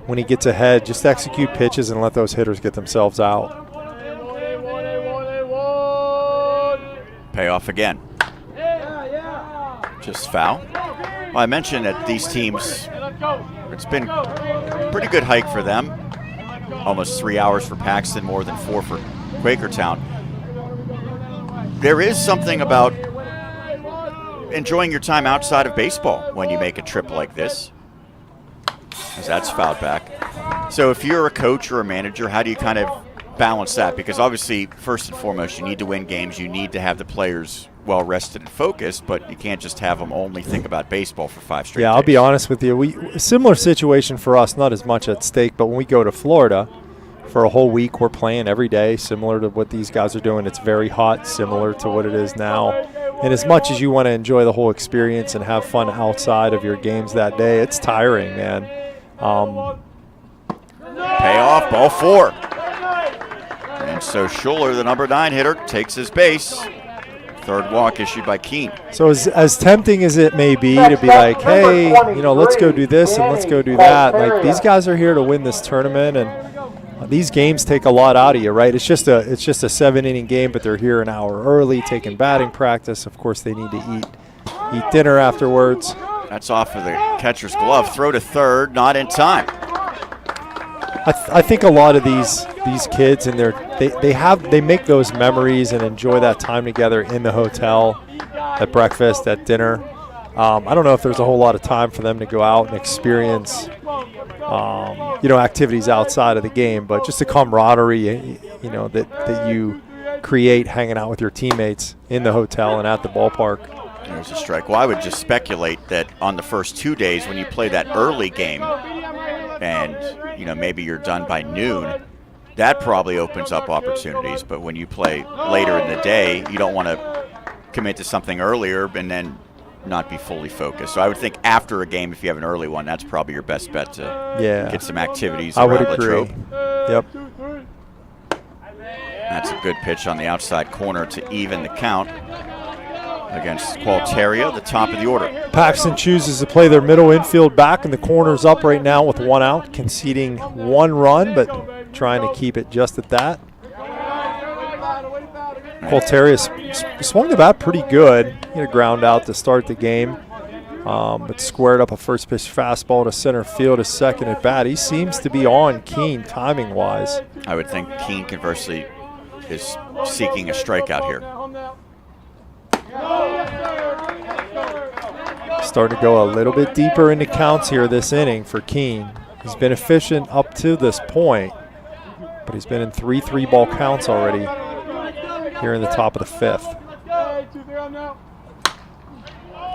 C: When he gets ahead, just execute pitches and let those hitters get themselves out.
A: Payoff again. Just foul. Well, I mentioned that these teams, it's been a pretty good hike for them. Almost 3 hours for Paxton, more than 4 for Quakertown. There is something about enjoying your time outside of baseball when you make a trip like this. As that's fouled back. So if you're a coach or a manager, how do you kind of balance that? Because obviously, first and foremost, you need to win games. You need to have the players well rested and focused, but you can't just have them only think about baseball for 5 straight days.
C: I'll be honest with you. Similar situation for us, not as much at stake, but when we go to Florida for a whole week, we're playing every day, similar to what these guys are doing. It's very hot, similar to what it is now. And as much as you want to enjoy the whole experience and have fun outside of your games that day, it's tiring, man.
A: Payoff, ball 4. And so Schuler, the number 9 hitter, takes his base. 3rd walk issued by Keene.
C: So as tempting as it may be to be like, hey, let's go do this and let's go do that. Like, these guys are here to win this tournament, and these games take a lot out of you, right? It's just a 7-inning game, but they're here an hour early, taking batting practice. Of course, they need to eat dinner afterwards.
A: That's off of the catcher's glove. Throw to 3rd, not in time.
C: I think a lot of these kids and they make those memories and enjoy that time together in the hotel, at breakfast, at dinner. I don't know if there's a whole lot of time for them to go out and experience activities outside of the game, but just the camaraderie that you create hanging out with your teammates in the hotel and at the ballpark.
A: There's a strike. Well, I would just speculate that on the first 2 days when you play that early game and, maybe you're done by noon, that probably opens up opportunities. But when you play later in the day, you don't want to commit to something earlier and then not be fully focused. So I would think after a game, if you have an early one, that's probably your best bet to get some activities around Latrobe.
C: Yep.
A: That's a good pitch on the outside corner to even the count against Qualteria, the top of the order.
C: Paxton chooses to play their middle infield back, and the corner's up right now with 1 out, conceding 1 run, but trying to keep it just at that. Qualteria swung the bat pretty good. He had a ground out to start the game, but squared up a first pitch fastball to center field, his second at bat. He seems to be on Keene timing-wise.
A: I would think Keene, conversely, is seeking a strikeout here.
C: Starting to go a little bit deeper into counts here this inning for Keene. He's been efficient up to this point, but he's been in 3-3 ball counts already here in the top of the 5th.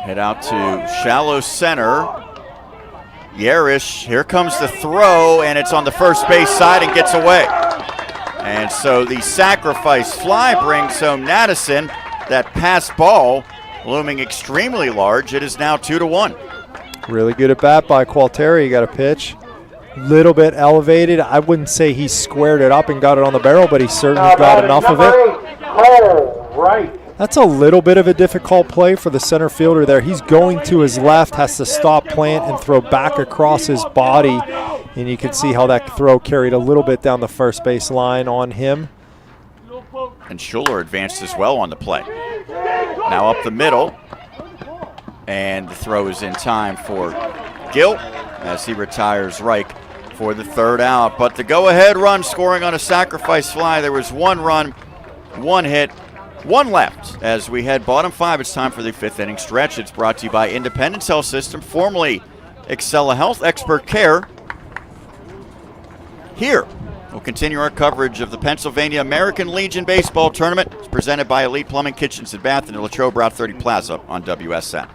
A: Head out to shallow center. Yerish, here comes the throw, and it's on the first base side and gets away. And so the sacrifice fly brings home Madison. That pass ball looming extremely large. It is now 2-1.
C: Really good at bat by Qualteria. He got a pitch. Little bit elevated. I wouldn't say he squared it up and got it on the barrel, but he certainly got enough of it. That's a little bit of a difficult play for the center fielder there. He's going to his left, has to stop, plant, and throw back across his body. And you can see how that throw carried a little bit down the first base line on him.
A: And Schuler advanced as well on the play. Now up the middle. And the throw is in time for Gill as he retires Reich for the third out. But the go-ahead run scoring on a sacrifice fly. There was one run, one hit, one left. As we head bottom five, it's time for the fifth inning stretch. It's brought to you by Independence Health System, formerly Excella Health Expert Care. Here, we'll continue our coverage of the Pennsylvania American Legion Baseball Tournament. It's presented by Elite Plumbing, Kitchens, and Bath in the Latrobe Route 30 Plaza on WSN.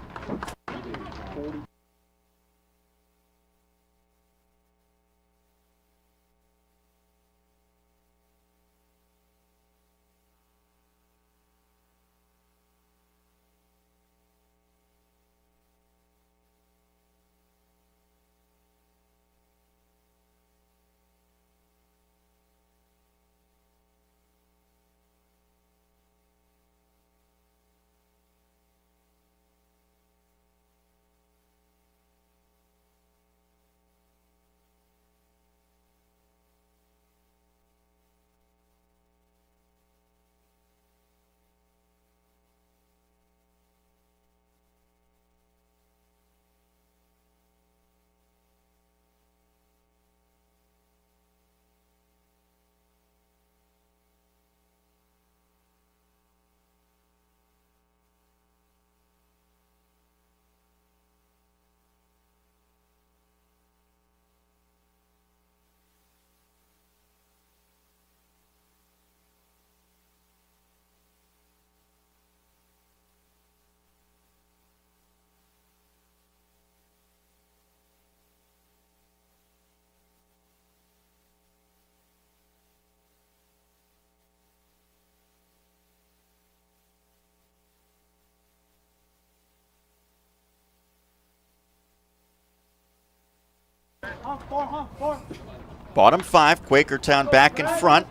A: Bottom five, Quakertown back in front.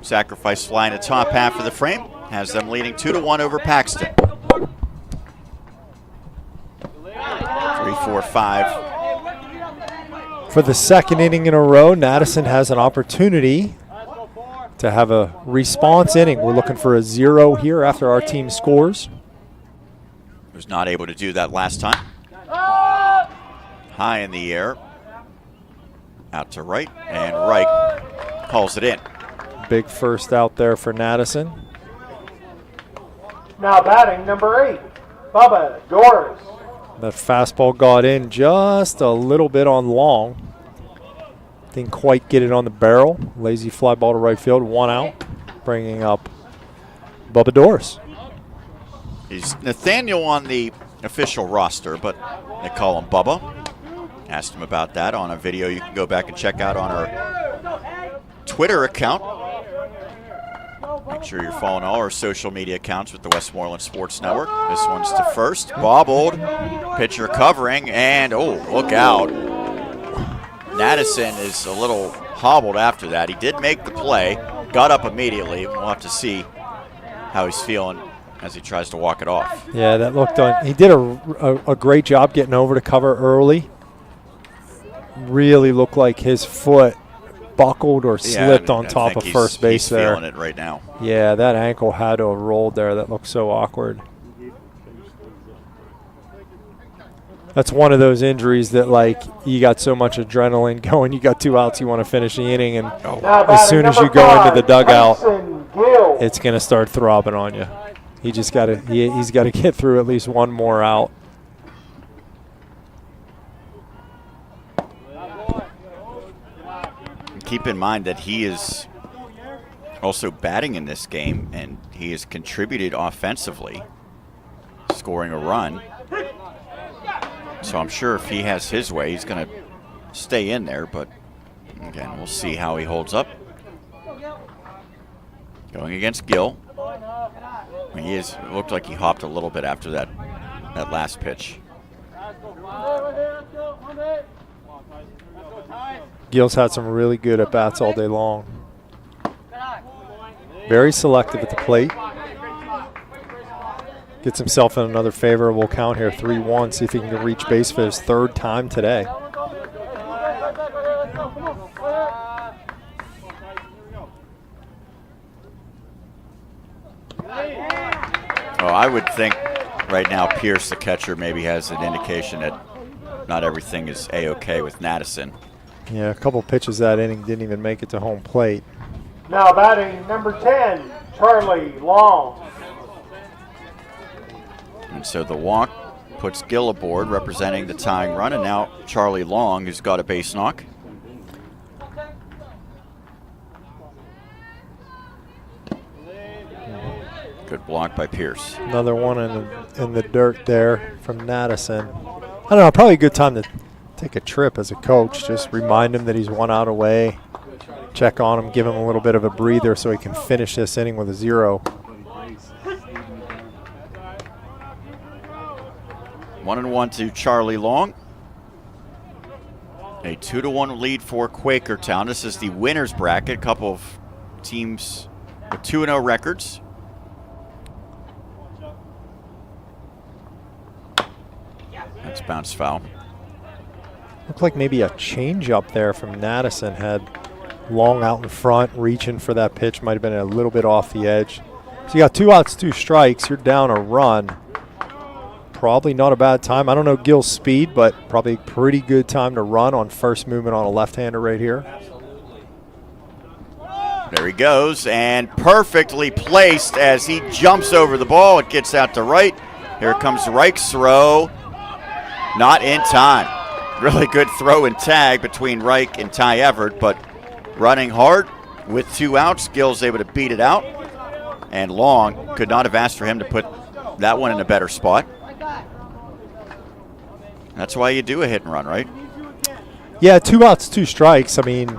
A: Sacrifice fly in the top half of the frame has them leading 2-1 over Paxton. 3-4-5.
C: For the second inning in a row, Madison has an opportunity to have a response inning. We're looking for a 0 here after our team scores.
A: Was not able to do that last time. High in the air. Out to right, and Reich calls it in.
C: Big first out there for Madison.
B: Now batting number 8, Bubba Doris.
C: That fastball got in just a little bit on long. Didn't quite get it on the barrel. Lazy fly ball to right field, 1 out, bringing up Bubba Doris.
A: He's Nathaniel on the official roster, but they call him Bubba. Asked him about that on a video you can go back and check out on our Twitter account. Make sure you're following all our social media accounts with the Westmoreland Sports Network. This one's to first. Bobbled. Pitcher covering, and oh, look out. Madison is a little hobbled after that. He did make the play, got up immediately. We'll have to see how he's feeling as he tries to walk it off.
C: Yeah, that looked on. He did a great job getting over to cover early. Really looked like his foot buckled or slipped on top of first base there.
A: He's feeling it right now.
C: Yeah, that ankle had to have rolled there. That looked so awkward. That's one of those injuries that, like, you got so much adrenaline going, you got 2 outs, you want to finish the inning, and as soon as you go into the dugout, it's going to start throbbing on you. He just got to he's got to get through at least one more out.
A: Keep in mind that he is also batting in this game, and he has contributed offensively, scoring a run. So I'm sure if he has his way, he's going to stay in there. But again, we'll see how he holds up. Going against Gill. It looked like he hopped a little bit after that last pitch.
C: Gill's had some really good at-bats all day long. Very selective at the plate. Gets himself in another favorable count here, 3-1. See if he can reach base for his 3rd time today.
A: Well, I would think right now Pierce, the catcher, maybe has an indication that not everything is A-OK with Madison.
C: Yeah, a couple pitches that inning didn't even make it to home plate.
B: Now batting number 10, Charlie Long.
A: And so the walk puts Gill aboard, representing the tying run, and now Charlie Long, who's got a base knock. Good block by Pierce.
C: Another one in the dirt there from Madison. I don't know, probably a good time to take a trip as a coach. Just remind him that he's 1 out away. Check on him, give him a little bit of a breather so he can finish this inning with a 0.
A: 1-1 to Charlie Long. A 2-1 lead for Quakertown. This is the winner's bracket. A couple of teams with 2-0 records. That's bounce foul.
C: Looked like maybe a change up there from Madison. Had Long out in front, reaching for that pitch. Might have been a little bit off the edge. So you got 2 outs, 2 strikes. You're down a run. Probably not a bad time. I don't know Gill's speed, but probably pretty good time to run on first movement on a left-hander right here.
A: There he goes, and perfectly placed as he jumps over the ball. It gets out to right. Here comes Reich's throw. Not in time. Really good throw and tag between Reich and Ty Everett, but running hard with 2 outs. Gill's able to beat it out, and Long could not have asked for him to put that one in a better spot. That's why you do a hit and run, right?
C: Yeah, 2 outs, 2 strikes. I mean,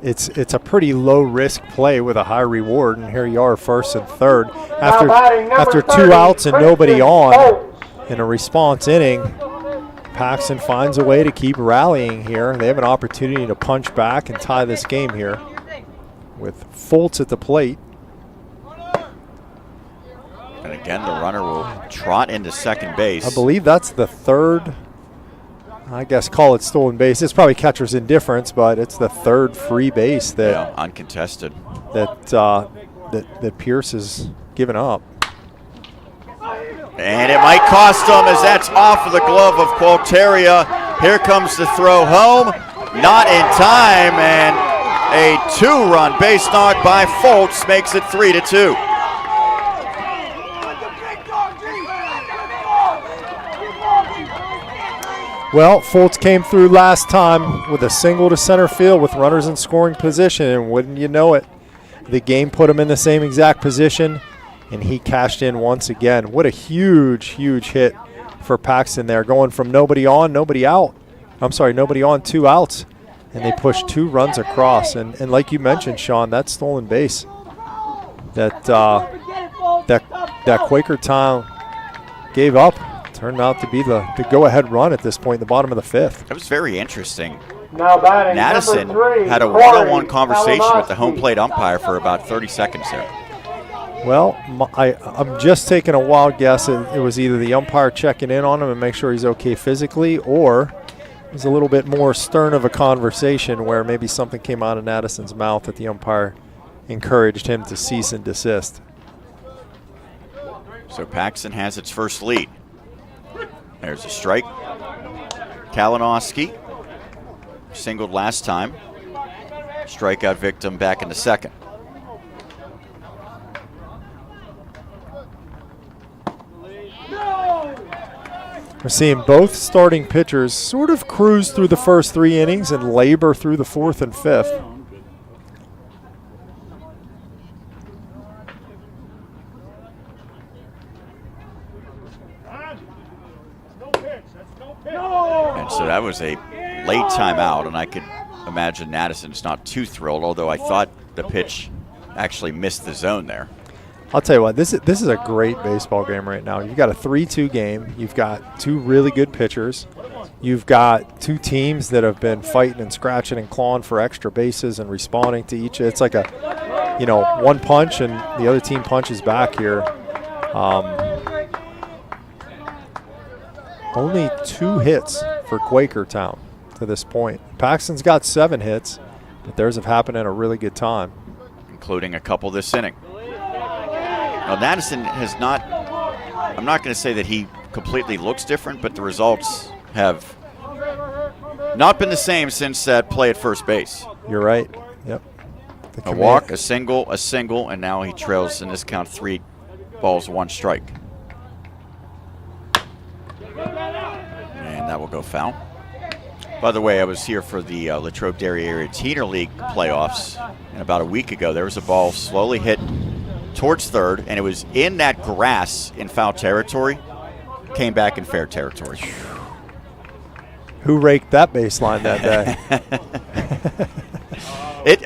C: it's a pretty low risk play with a high reward, and here you are, first and third. After 2 outs and nobody on in a response inning, Paxton finds a way to keep rallying here. They have an opportunity to punch back and tie this game here with Fultz at the plate.
A: And again, the runner will trot into second base.
C: I believe that's the third, I guess call it stolen base. It's probably catcher's indifference, but it's the third free base that
A: uncontested
C: that Pierce has given up.
A: And it might cost him as that's off of the glove of Qualteria. Here comes the throw home. Not in time, and a 2-run base knock by Fultz makes it 3-2.
C: Well, Fultz came through last time with a single to center field with runners in scoring position, and wouldn't you know it, the game put him in the same exact position, and he cashed in once again. What a huge, huge hit for Paxton there, going from nobody on, nobody out. I'm sorry, nobody on, 2 outs, and they pushed 2 runs across. And like you mentioned, Sean, that stolen base that Quakertown gave up turned out to be the go-ahead run at this point in the bottom of the 5th.
A: That was very interesting.
B: Now batting
A: Madison
B: number 3,
A: had a one-on-one conversation with the home plate umpire for about 30 seconds there.
C: Well, I'm just taking a wild guess. It was either the umpire checking in on him and make sure he's okay physically, or it was a little bit more stern of a conversation where maybe something came out of Madison's mouth that the umpire encouraged him to cease and desist.
A: So Paxton has its first lead. There's a strike. Kalinowski singled last time. Strikeout victim back in the second.
C: We're seeing both starting pitchers sort of cruise through the first 3 innings and labor through the 4th and 5th.
A: And so that was a late timeout, and I could imagine Madison's not too thrilled, although I thought the pitch actually missed the zone there.
C: I'll tell you what, this is a great baseball game right now. You've got a 3-2 game. You've got 2 really good pitchers. You've got 2 teams that have been fighting and scratching and clawing for extra bases and responding to each. It's like a, one punch and the other team punches back here. Only 2 hits for Quakertown to this point. Paxton's got 7 hits, but theirs have happened at a really good time.
A: Including a couple this inning. Well, Madison has not, I'm not going to say that he completely looks different, but the results have not been the same since that play at first base.
C: You're right. Yep.
A: A walk, a single, and now he trails in this count 3 balls, 1 strike. And that will go foul. By the way, I was here for the Latrobe Dairy Area Teener League playoffs, and about a week ago there was a ball slowly hit towards third, and it was in that grass in foul territory, came back in fair territory.
C: Who raked that baseline that day?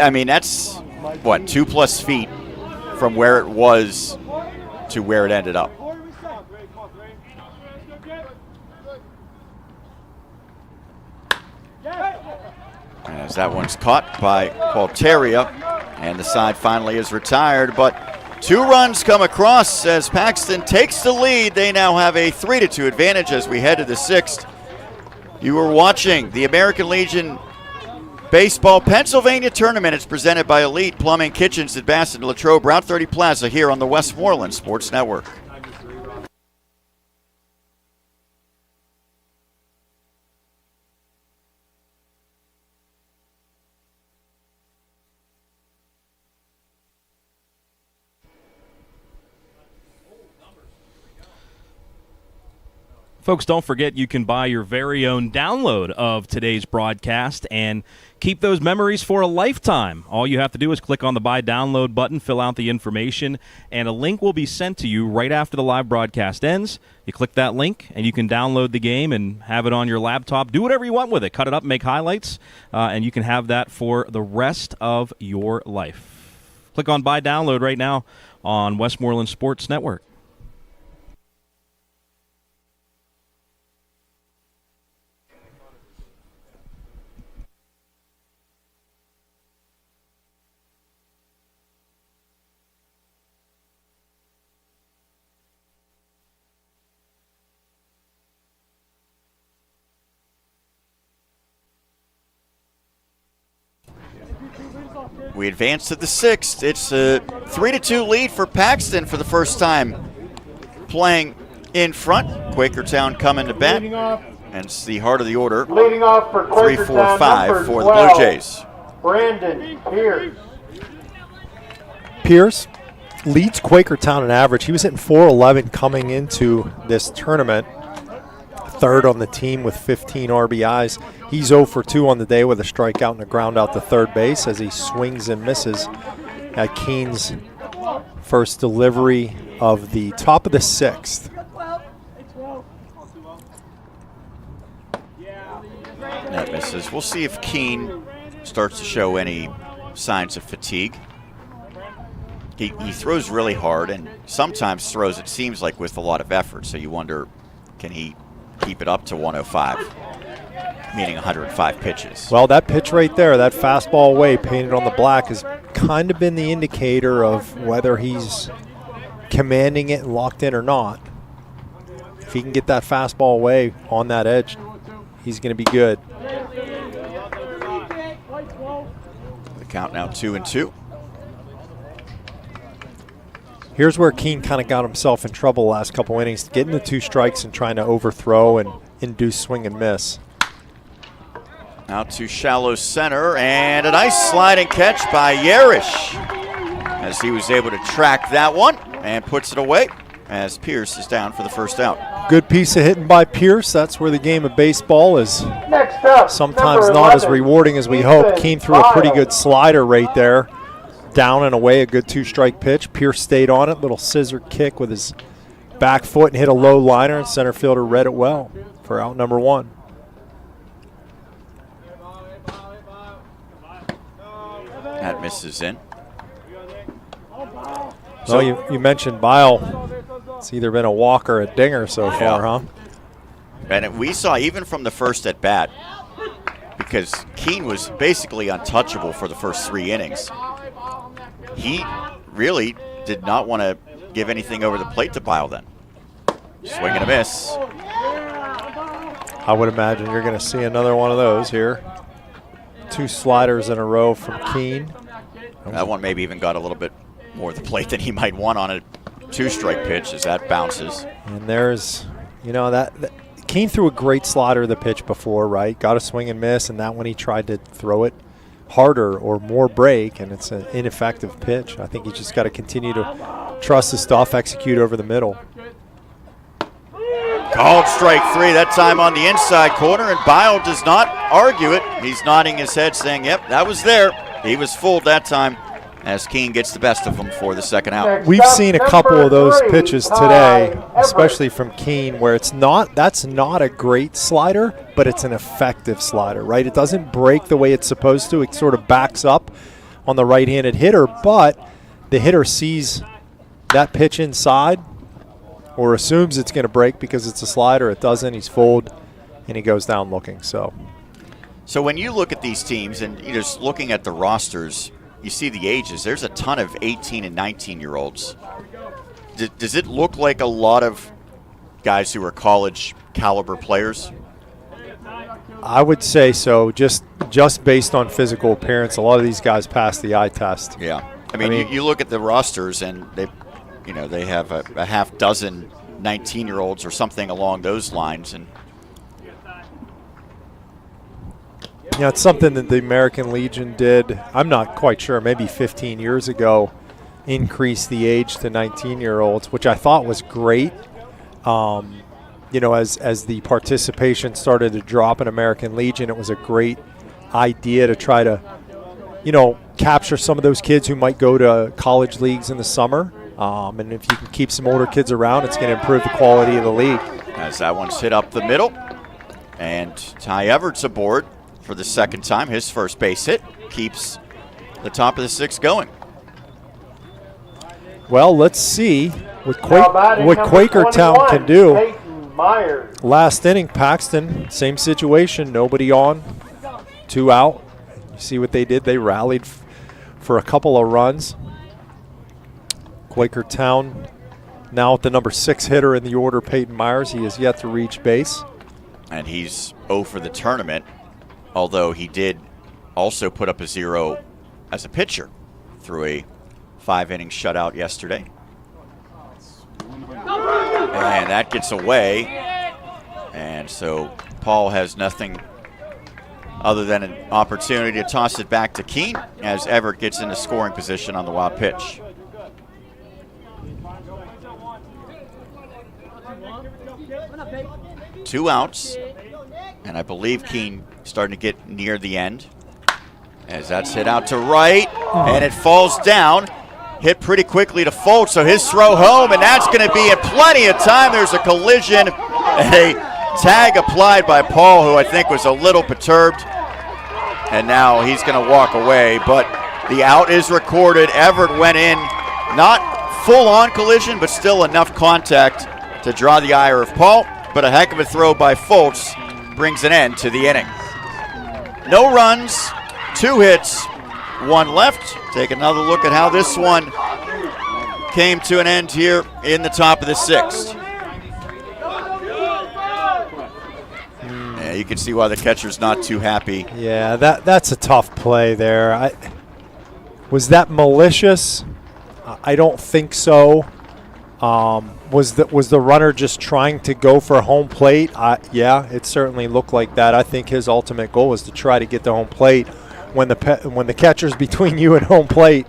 A: I mean, that's, what, 2+ feet from where it was to where it ended up. As that one's caught by Quakertown, and the side finally is retired, but 2 runs come across as Paxton takes the lead. They now have a 3-2 advantage as we head to the 6th. You are watching the American Legion Baseball Pennsylvania Tournament. It's presented by Elite Plumbing Kitchens at Bassett and Latrobe, Route 30 Plaza, here on the Westmoreland Sports Network.
E: Folks, don't forget you can buy your very own download of today's broadcast and keep those memories for a lifetime. All you have to do is click on the Buy Download button, fill out the information, and a link will be sent to you right after the live broadcast ends. You click that link, and you can download the game and have it on your laptop. Do whatever you want with it. Cut it up, make highlights, and you can have that for the rest of your life. Click on Buy Download right now on Westmoreland Sports Network.
A: We advance to the 6th. It's a 3-2 lead for Paxton for the first time playing in front. Quakertown coming to bat, and it's the heart of the order.
B: Leading off for
A: 3, 4, 5 for the Blue Jays.
B: Brandon Pierce.
C: Pierce leads Quakertown in average. He was hitting .411 coming into this tournament. 3rd on the team with 15 RBIs. He's 0 for 2 on the day with a strikeout and a ground out to third base as he swings and misses at Keene's first delivery of the top of the 6th.
A: That misses. We'll see if Keene starts to show any signs of fatigue. He throws really hard and sometimes throws, it seems like, with a lot of effort. So you wonder, can he keep it up to 105, meaning 105 pitches?
C: Well, that pitch right there, that fastball away painted on the black, has kind of been the indicator of whether he's commanding it and locked in or not. If he can get that fastball away on that edge, he's going to be good.
A: The count now 2-2.
C: Here's where Keene kind of got himself in trouble the last couple innings, getting the 2 strikes and trying to overthrow and induce swing and miss.
A: Out to shallow center, and a nice sliding catch by Yarish as he was able to track that one and puts it away as Pierce is down for the first out.
C: Good piece of hitting by Pierce. That's where the game of baseball is
B: Next up,
C: sometimes
B: number
C: not as
B: 11,
C: rewarding as we hope. Keene threw a pretty good slider right there. Down and away, a good 2-strike pitch. Pierce stayed on it. Little scissor kick with his back foot and hit a low liner, and center fielder read it well for out number 1.
A: That misses in.
C: So you mentioned Bile. It's either been a walk or a dinger so far, huh?
A: And we saw even from the first at bat, because Keene was basically untouchable for the first 3 innings. He really did not want to give anything over the plate to Bile then. Swing and a miss.
C: I would imagine you're going to see another one of those here. 2 sliders in a row from Keene.
A: That one maybe even got a little bit more of the plate than he might want on it 2-strike pitch as that bounces.
C: And there's, that Keane threw a great slider of the pitch before, right? Got a swing and miss, and that one he tried to throw it harder or more break, and it's an ineffective pitch. I think he just got to continue to trust his stuff, execute over the middle.
A: Called strike 3, that time on the inside corner, and Bile does not argue it. He's nodding his head saying, yep, that was there. He was fooled that time as Keane gets the best of him for the second out.
C: We've seen a couple of those pitches today, especially from Keane, where that's not a great slider, but it's an effective slider, right? It doesn't break the way it's supposed to. It sort of backs up on the right-handed hitter, but the hitter sees that pitch inside or assumes it's going to break because it's a slider. It doesn't. He's fooled, and he goes down looking. So
A: when you look at these teams and you're just looking at the rosters, you see the ages. There's a ton of 18 and 19-year-olds. Does it look like a lot of guys who are college caliber players?
C: I would say so, just based on physical appearance. A lot of these guys pass the eye test.
A: Yeah. I mean, you look at the rosters and they have a half dozen 19-year-olds or something along those lines. And
C: it's something that the American Legion did, I'm not quite sure, maybe 15 years ago, increase the age to 19-year-olds, which I thought was great. As the participation started to drop in American Legion, it was a great idea to try to, capture some of those kids who might go to college leagues in the summer. And if you can keep some older kids around, it's going to improve the quality of the league.
A: As that one's hit up the middle, and Ty Everett's aboard for the second time. His first base hit keeps the top of the 6th going.
C: Well, let's see what Quakertown can do. Last inning, Paxton, same situation, nobody on, 2 out. You see what they did? They rallied for a couple of runs. Quakertown now at the number 6 hitter in the order, Peyton Myers. He has yet to reach base.
A: And he's 0 for the tournament, although he did also put up a 0 as a pitcher through a 5-inning shutout yesterday. And that gets away. And so Paul has nothing other than an opportunity to toss it back to Keane as Everett gets into scoring position on the wild pitch. Two outs, and I believe Keane starting to get near the end as that's hit out to right, and it falls down. Hit pretty quickly to Foltz, so his throw home, and that's going to be in plenty of time. There's a collision, a tag applied by Paul, who I think was a little perturbed, and now he's going to walk away, but the out is recorded. Everett went in, not full-on collision, but still enough contact to draw the ire of Paul, but a heck of a throw by Foltz brings an end to the inning. No runs, 2 hits, 1 left. Take another look at how this one came to an end here in the top of the 6th. Yeah, you can see why the catcher's not too happy.
C: Yeah, that's a tough play there. Was that malicious? I don't think so. Was the runner just trying to go for home plate? Yeah, it certainly looked like that. I think his ultimate goal was to try to get to home plate. When the catcher's between you and home plate,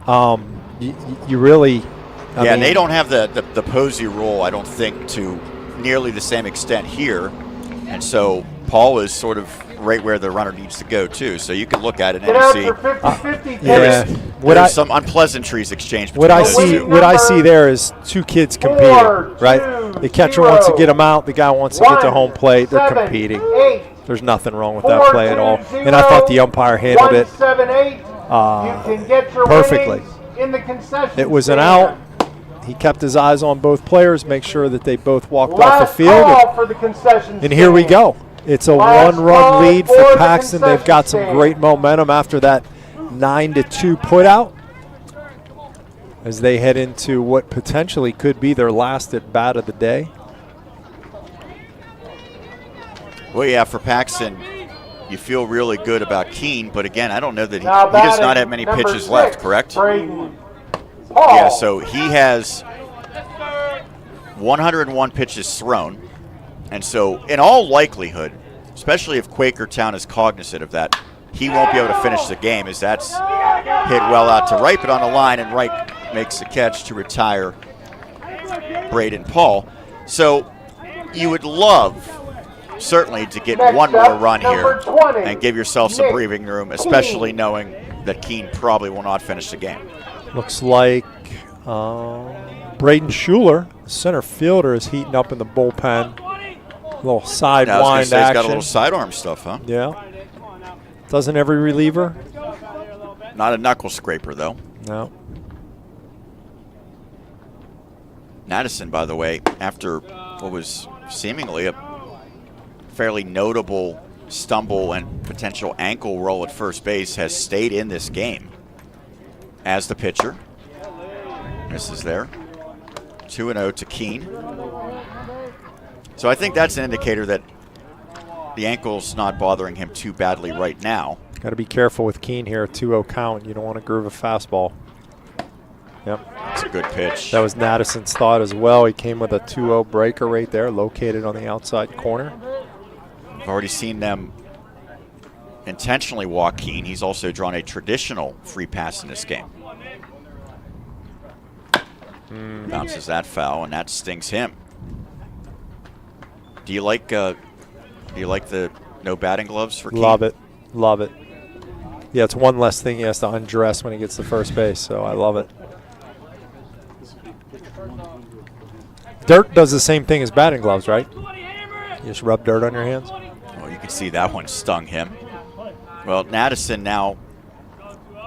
C: you really. I mean,
A: they don't have the Posey rule, I don't think, to nearly the same extent here, and so Paul is sort of right where the runner needs to go too. So you can look at it and see. There's some unpleasantries exchanged between those two.
C: What I see there is 2 kids competing, right? The catcher wants to get them out. The guy wants to get to home plate. They're competing. There's nothing wrong with that play at all. And I thought the umpire handled it perfectly. It was an out. He kept his eyes on both players, make sure that they both walked off the field. And here we go. It's a 1-run lead for Paxton. They've got some great momentum after that 9-2 putout as they head into what potentially could be their last at bat of the day.
A: Well, yeah, for Paxton, you feel really good about Keane, but again, I don't know that he does not have many pitches left, correct? Yeah, so he has 101 pitches thrown. And so, in all likelihood, especially if Quakertown is cognizant of that, he won't be able to finish the game, as that's hit well out to right, but on the line, and Wright makes the catch to retire Braden Paul. So you would love, certainly, to get one more run here and give yourself some breathing room, especially knowing that Keene probably will not finish the game.
C: Looks like Braden Schuler, center fielder, is heating up in the bullpen. A little side wind action.
A: He's got a little sidearm stuff, huh?
C: Yeah. Doesn't every reliever?
A: Not a knuckle scraper, though.
C: No.
A: Madison, by the way, after what was seemingly a fairly notable stumble and potential ankle roll at first base, has stayed in this game as the pitcher. Misses there. 2-0 to Keene. So I think that's an indicator that the ankle's not bothering him too badly right now.
C: Got to be careful with Keene here, a 2-0 count. You don't want to groove a fastball. Yep.
A: That's a good pitch.
C: That was Madison's thought as well. He came with a 2-0 breaker right there, located on the outside corner.
A: I've already seen them intentionally walk Keene. He's also drawn a traditional free pass in this game. Bounces that foul, and that stings him. Do you like the no batting gloves for Keene?
C: Love it. Love it. Yeah, it's one less thing he has to undress when he gets to first base, so I love it. Dirt does the same thing as batting gloves, right? You just rub dirt on your hands?
A: Well, you can see that one stung him. Well, Madison now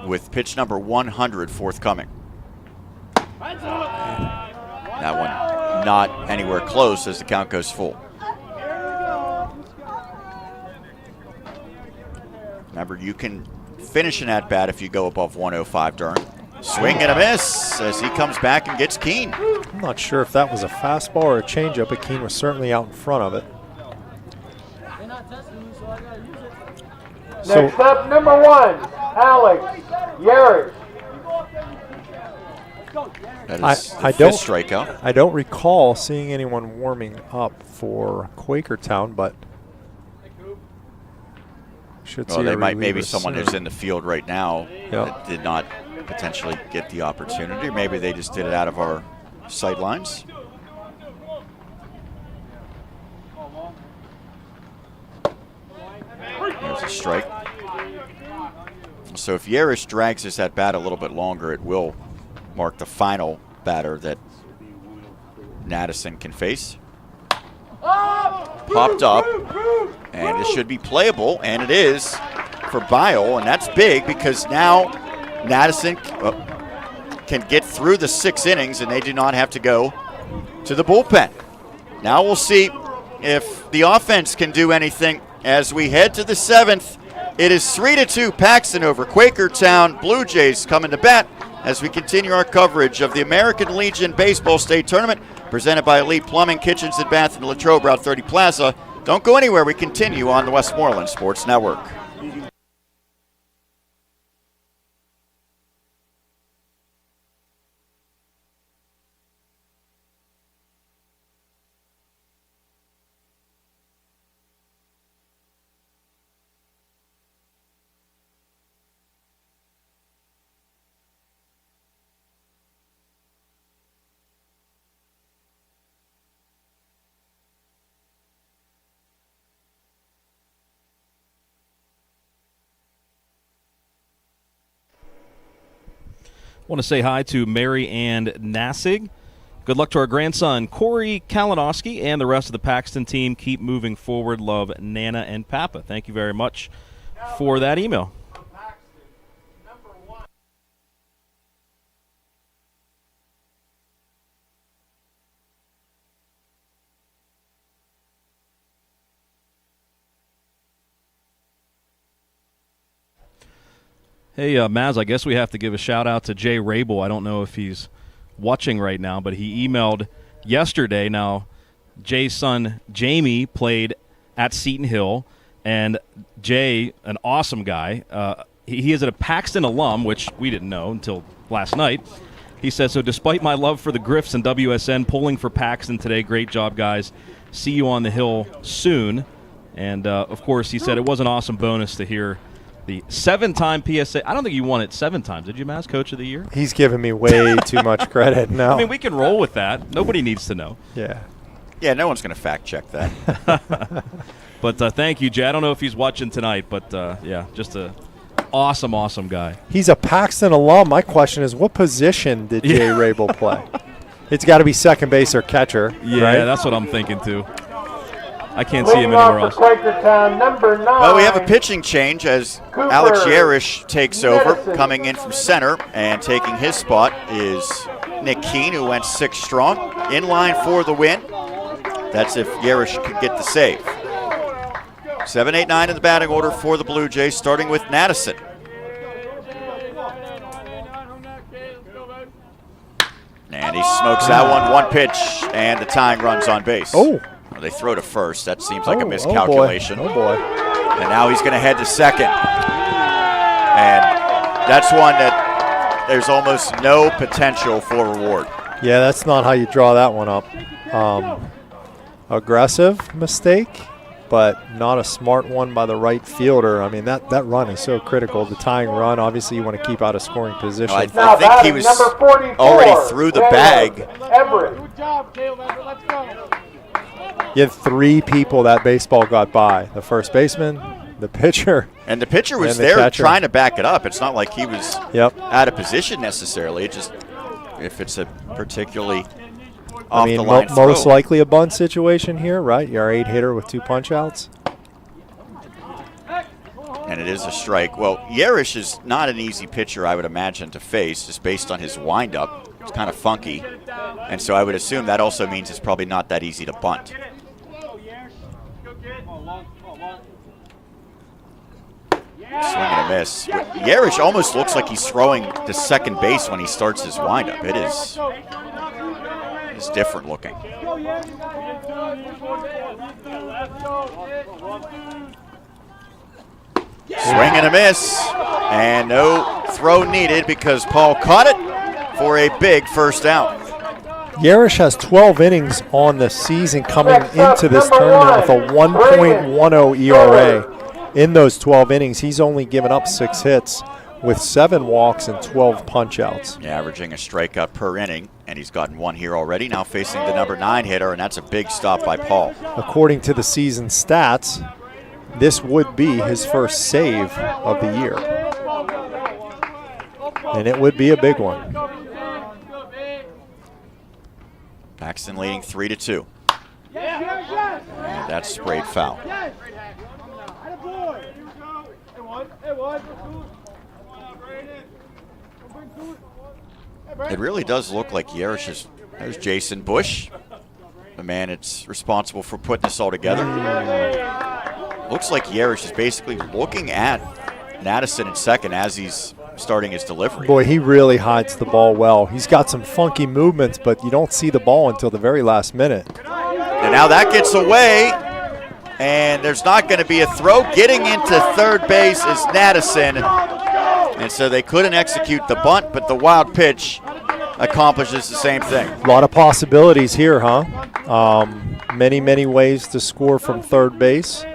A: with pitch number 100 forthcoming. That one not anywhere close as the count goes full. Remember, you can finish an at-bat if you go above 105 during. Swing and a miss as he comes back and gets Keene.
C: I'm not sure if that was a fastball or a changeup, but Keene was certainly out in front of it.
B: Next up, number 1, Alex Yarrick.
A: That is the fifth strikeout.
C: I don't recall seeing anyone warming up for Quakertown, but should see.
A: Well, maybe someone
C: soon.
A: who's in the field right now that did not potentially get the opportunity. Or maybe they just did it out of our sight lines. There's a strike. So if Yarish drags this at bat a little bit longer, it will mark the final batter that Madison can face. Popped up, and it should be playable, and it is for Bile, and that's big because now Madison can get through the 6 innings, and they do not have to go to the bullpen. Now we'll see if the offense can do anything as we head to the 7th. It is 3-2 Paxton over Quakertown. Blue Jays coming to bat as we continue our coverage of the American Legion Baseball State Tournament, presented by Elite Plumbing, Kitchens and Bath in Latrobe, Route 30 Plaza. Don't go anywhere. We continue on the Westmoreland Sports Network.
E: Want to say hi to Mary Ann Nassig. Good luck to our grandson, Corey Kalinowski, and the rest of the Paxton team. Keep moving forward. Love, Nana and Papa. Thank you very much for that email. Hey, Maz, I guess we have to give a shout-out to Jay Rabel. I don't know if he's watching right now, but he emailed yesterday. Now, Jay's son, Jamie, played at Seton Hill, and Jay, an awesome guy, he is a Paxton alum, which we didn't know until last night, He says, so despite my love for the Griffs and WSN, pulling for Paxton today. Great job, guys. See you on the hill soon. And, of course, he said it was an awesome bonus to hear the 7-time PSA. I don't think you won it 7 times. Did you, Maz, Coach of the Year?
C: He's giving me way too much credit now.
E: I mean, we can roll with that. Nobody needs to know.
C: Yeah.
A: Yeah, no one's going to fact check that.
E: But thank you, Jay. I don't know if he's watching tonight, but, yeah, just a awesome, awesome guy.
C: He's a Paxton alum. My question is, what position did Jay Rabel play? It's got to be second base or catcher,
E: Yeah,
C: right?
E: that's what I'm thinking, too. I can't see him anywhere else.
B: Quakertown, number 9.
A: Well, we have a pitching change as
B: Cooper
A: Alex Yerish takes over,
B: Medicine.
A: coming in from center, and taking his spot is Nick Keene, who went 6 strong, in line for the win. That's if Yerish could get the save. 7, 8, 9 in the batting order for the Blue Jays, starting with Madison. And he smokes that one pitch, and the tying run's on base.
C: Oh.
A: Well, they throw to first. That seems like a
C: Oh,
A: miscalculation.
C: Oh, boy.
A: And now he's going to head to second. And that's one that there's almost no potential for reward.
C: Yeah, that's not how you draw that one up. Aggressive mistake, but not a smart one by the right fielder. I mean, that run is so critical. The tying run, obviously you want to keep out of scoring position.
A: I
B: Now
A: think he
B: batting
A: was
B: number 44,
A: already through the bag.
B: Everett.
D: Good job, Caleb. Let's go.
C: You had 3 people that baseball got by. The first baseman, the pitcher.
A: And the pitcher was
C: And the
A: there
C: catcher.
A: trying to back it up. It's not like he was
C: Yep.
A: out of position necessarily. It just, if it's a particularly
C: I
A: off
C: mean,
A: the line
C: most
A: throw.
C: likely a bunt situation here, right? You're 8 hitter with 2 punch outs.
A: And it is a strike. Well, Yerish is not an easy pitcher, I would imagine, to face, just based on his windup. It's kind of funky. And so I would assume that also means it's probably not that easy to bunt. Swing and a miss. Yerish almost looks like he's throwing to second base when he starts his windup. It's different looking. Swing and a miss. And no throw needed because Paul caught it for a big first out.
C: Yerish has 12 innings on the season coming into this tournament with a 1.10 ERA. In those 12 innings, he's only given up 6 hits with 7 walks and 12 punch-outs.
A: Yeah, averaging a strikeout per inning, and he's gotten 1 here already, now facing the number 9 hitter, and that's a big stop by Paul.
C: According to the season stats, this would be his first save of the year. And it would be a big one.
A: Paxton leading 3-2. And that's sprayed foul. It really does look like Yerish is. There's Jason Bush, the man that's responsible for putting this all together. Looks like Yerish is basically looking at Madison in second as he's starting his delivery.
C: Boy, he really hides the ball well. He's got some funky movements, but you don't see the ball until the very last minute.
A: And now that gets away, and there's not going to be a throw. Getting into third base is Madison, and so they couldn't execute the bunt, but the wild pitch accomplishes the same thing.
C: A lot of possibilities here, huh? Many ways to score from third base.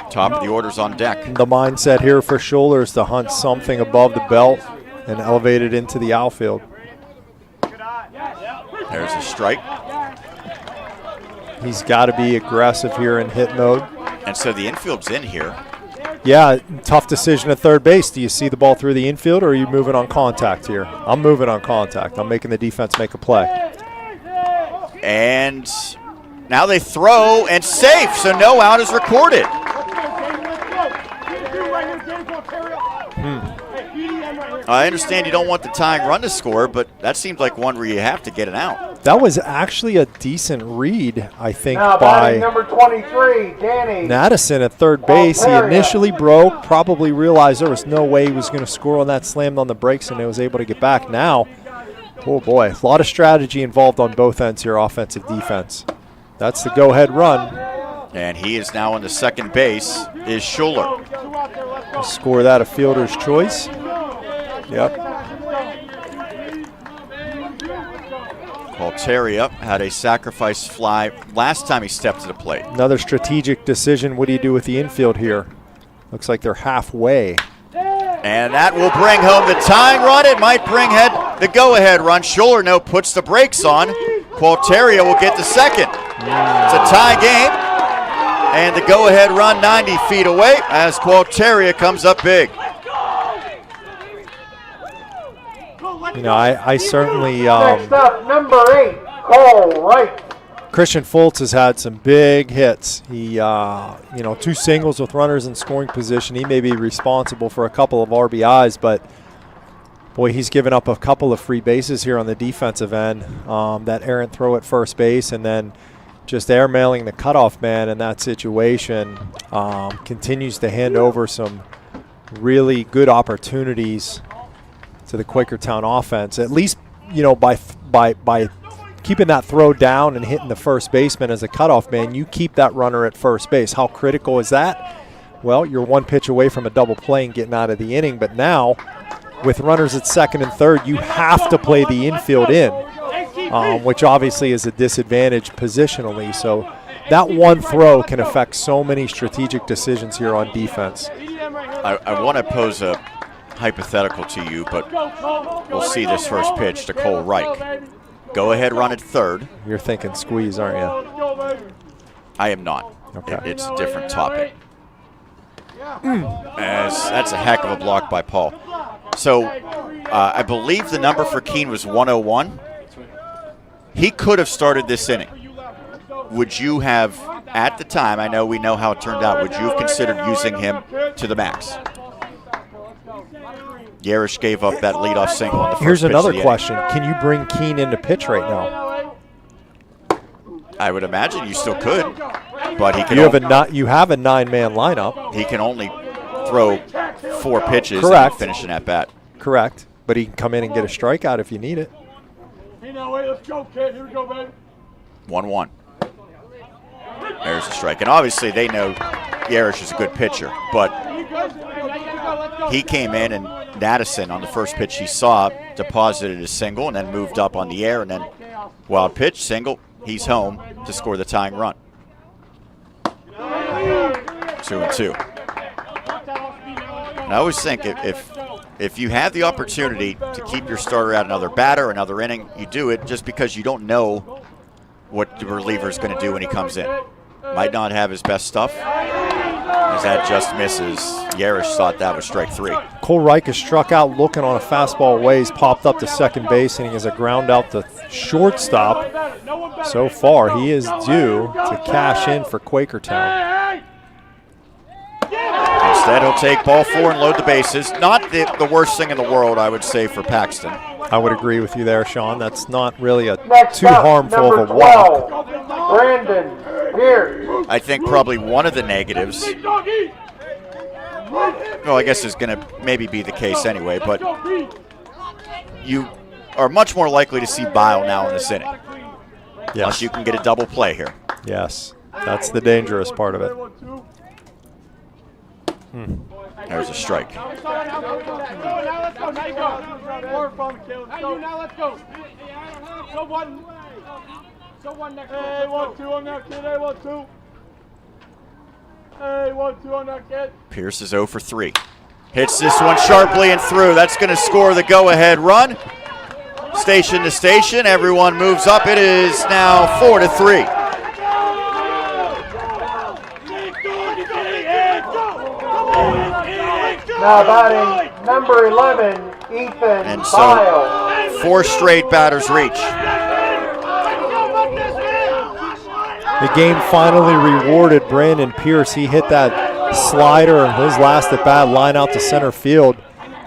A: Top of the order's on deck.
C: The mindset here for Schuler is to hunt something above the belt and elevate it into the outfield.
A: There's a strike.
C: He's got to be aggressive here in hit mode.
A: And so the infield's in here.
C: Yeah, tough decision at third base. Do you see the ball through the infield, or are you moving on contact here? I'm moving on contact. I'm making the defense make a play.
A: And now they throw and safe, so no out is recorded. I understand you don't want the tying run to score, but that seems like one where you have to get it out.
C: That was actually a decent read, I think,
B: Now
C: by
B: batting number 23, Danny.
C: Madison at third base. He initially broke, probably realized there was no way he was going to score on that, slammed on the brakes, and he was able to get back. Now, oh boy, a lot of strategy involved on both ends here, offensive, defense. That's the go-ahead run.
A: And he is now on the second base, is Schuler.
C: Score that a fielder's choice. Yep.
A: Quakertown had a sacrifice fly last time he stepped to the plate.
C: Another strategic decision. What do you do with the infield here? Looks like they're halfway.
A: And that will bring home the tying run. It might bring the go-ahead run. Schulerno puts the brakes on. Quakertown will get the second. It's a tie game. And the go-ahead run 90 feet away as Quakertown comes up big.
C: You know, I certainly.
B: Next up, number 8, Cole Wright.
C: Christian Fultz has had some big hits. He, 2 singles with runners in scoring position. He may be responsible for a couple of RBIs, but boy, he's given up a couple of free bases here on the defensive end. That errant throw at first base, and then just airmailing the cutoff man in that situation. Continues to hand over some really good opportunities to the Quakertown offense. At least, by keeping that throw down and hitting the first baseman as a cutoff man, you keep that runner at first base. How critical is that? Well, you're one pitch away from a double play and getting out of the inning, but now with runners at second and third, you have to play the infield in, which obviously is a disadvantage positionally. So that one throw can affect so many strategic decisions here on defense.
A: I want to pose a hypothetical to you, but we'll see this first pitch to Cole Reich. Go ahead, run at third.
C: You're thinking squeeze, aren't you?
A: I am not.
C: Okay.
A: It's a different topic. As that's a heck of a block by Paul. So I believe the number for Keene was 101. He could have started this inning. Would you have, at the time, I know we know how it turned out, would you have considered using him to the max? Yarish gave up that leadoff single on the first
C: Here's
A: pitch
C: another
A: of the
C: question. Can you bring Keene into pitch right now?
A: I would imagine you still could, but he can.
C: You have a 9-man lineup.
A: He can only throw 4 pitches
C: Correct.
A: and finish an at-bat.
C: Correct, but he can come in and get a strikeout if you need it.
B: Let's go, kid. Here we go, baby.
A: 1-1. There's the strike. And obviously they know Yarish is a good pitcher, but he came in and Madison on the first pitch he saw deposited a single and then moved up on the air, and then wild pitch, single, he's home to score the tying run. 2-2. And I always think if you have the opportunity to keep your starter out another batter, another inning, you do it just because you don't know what the reliever is going to do when he comes in. Might not have his best stuff. As that just misses. Yarish thought that was strike 3.
C: Cole Reich is struck out looking on a fastball away. He's popped up to second base, and he has a ground out to shortstop. So far, he is due to cash in for Quakertown.
A: Instead, he'll take ball 4 and load the bases. Not the worst thing in the world, I would say, for Paxton.
C: I would agree with you there, Sean. That's not really
B: Next
C: too
B: up,
C: harmful
B: number
C: of a walk.
B: 12, Brandon Pierce.
A: I think probably one of the negatives, well, I guess is going to maybe be the case anyway, but you are much more likely to see Bile now in this inning.
C: Yes.
A: Unless you can get a double play here.
C: Yes, that's the dangerous part of it.
A: There's a strike. Pierce is 0 for 3. Hits this one sharply and through. That's going to score the go-ahead run. Station to station, everyone moves up. It is now 4-3.
B: Now batting number 11, Ethan
A: And
B: Bile.
A: so 4 straight batters reach.
C: The game finally rewarded Brandon Pierce. He hit that slider in his last at bat, line out to center field,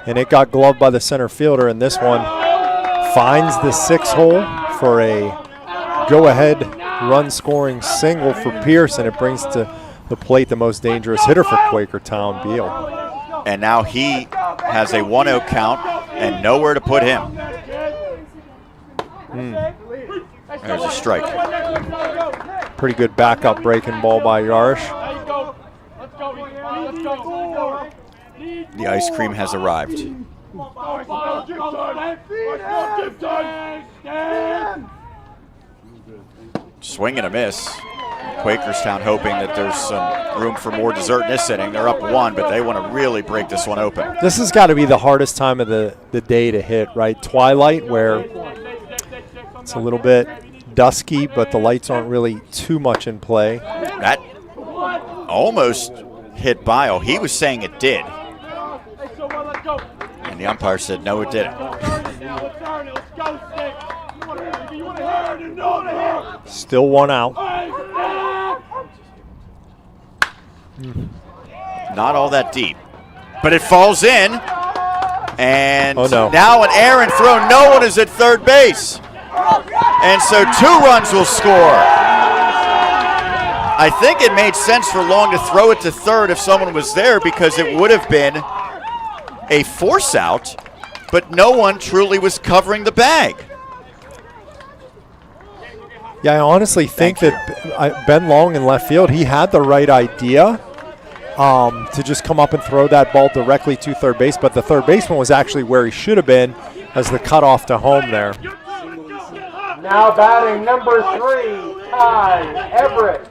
C: and it got gloved by the center fielder. And this one finds the 6 hole for a go-ahead run-scoring single for Pierce, and it brings to the plate the most dangerous hitter for Quakertown, Beal.
A: And now he has a 1-0 count and nowhere to put him. There's a strike.
C: Pretty good backup breaking ball by Yarish.
A: The ice cream has arrived. Swing and a miss. Quakertown hoping that there's some room for more dessert in this inning. They're up 1, but they want to really break this one open.
C: This has got to be the hardest time of the day to hit, right? Twilight, where it's a little bit dusky, but the lights aren't really too much in play.
A: That almost hit Bile. He was saying it did. And the umpire said, no, it didn't.
C: Still 1 out.
A: Not all that deep. But it falls in. And
C: oh, no.
A: Now an errant throw. No one is at third base. And so 2 runs will score. I think it made sense for Long to throw it to third if someone was there, because it would have been a force out, but no one truly was covering the bag.
C: Yeah, I honestly think that Ben Long in left field, he had the right idea to just come up and throw that ball directly to third base, but the third baseman was actually where he should have been as the cutoff to home there.
B: Now batting number 3, Ty Everett.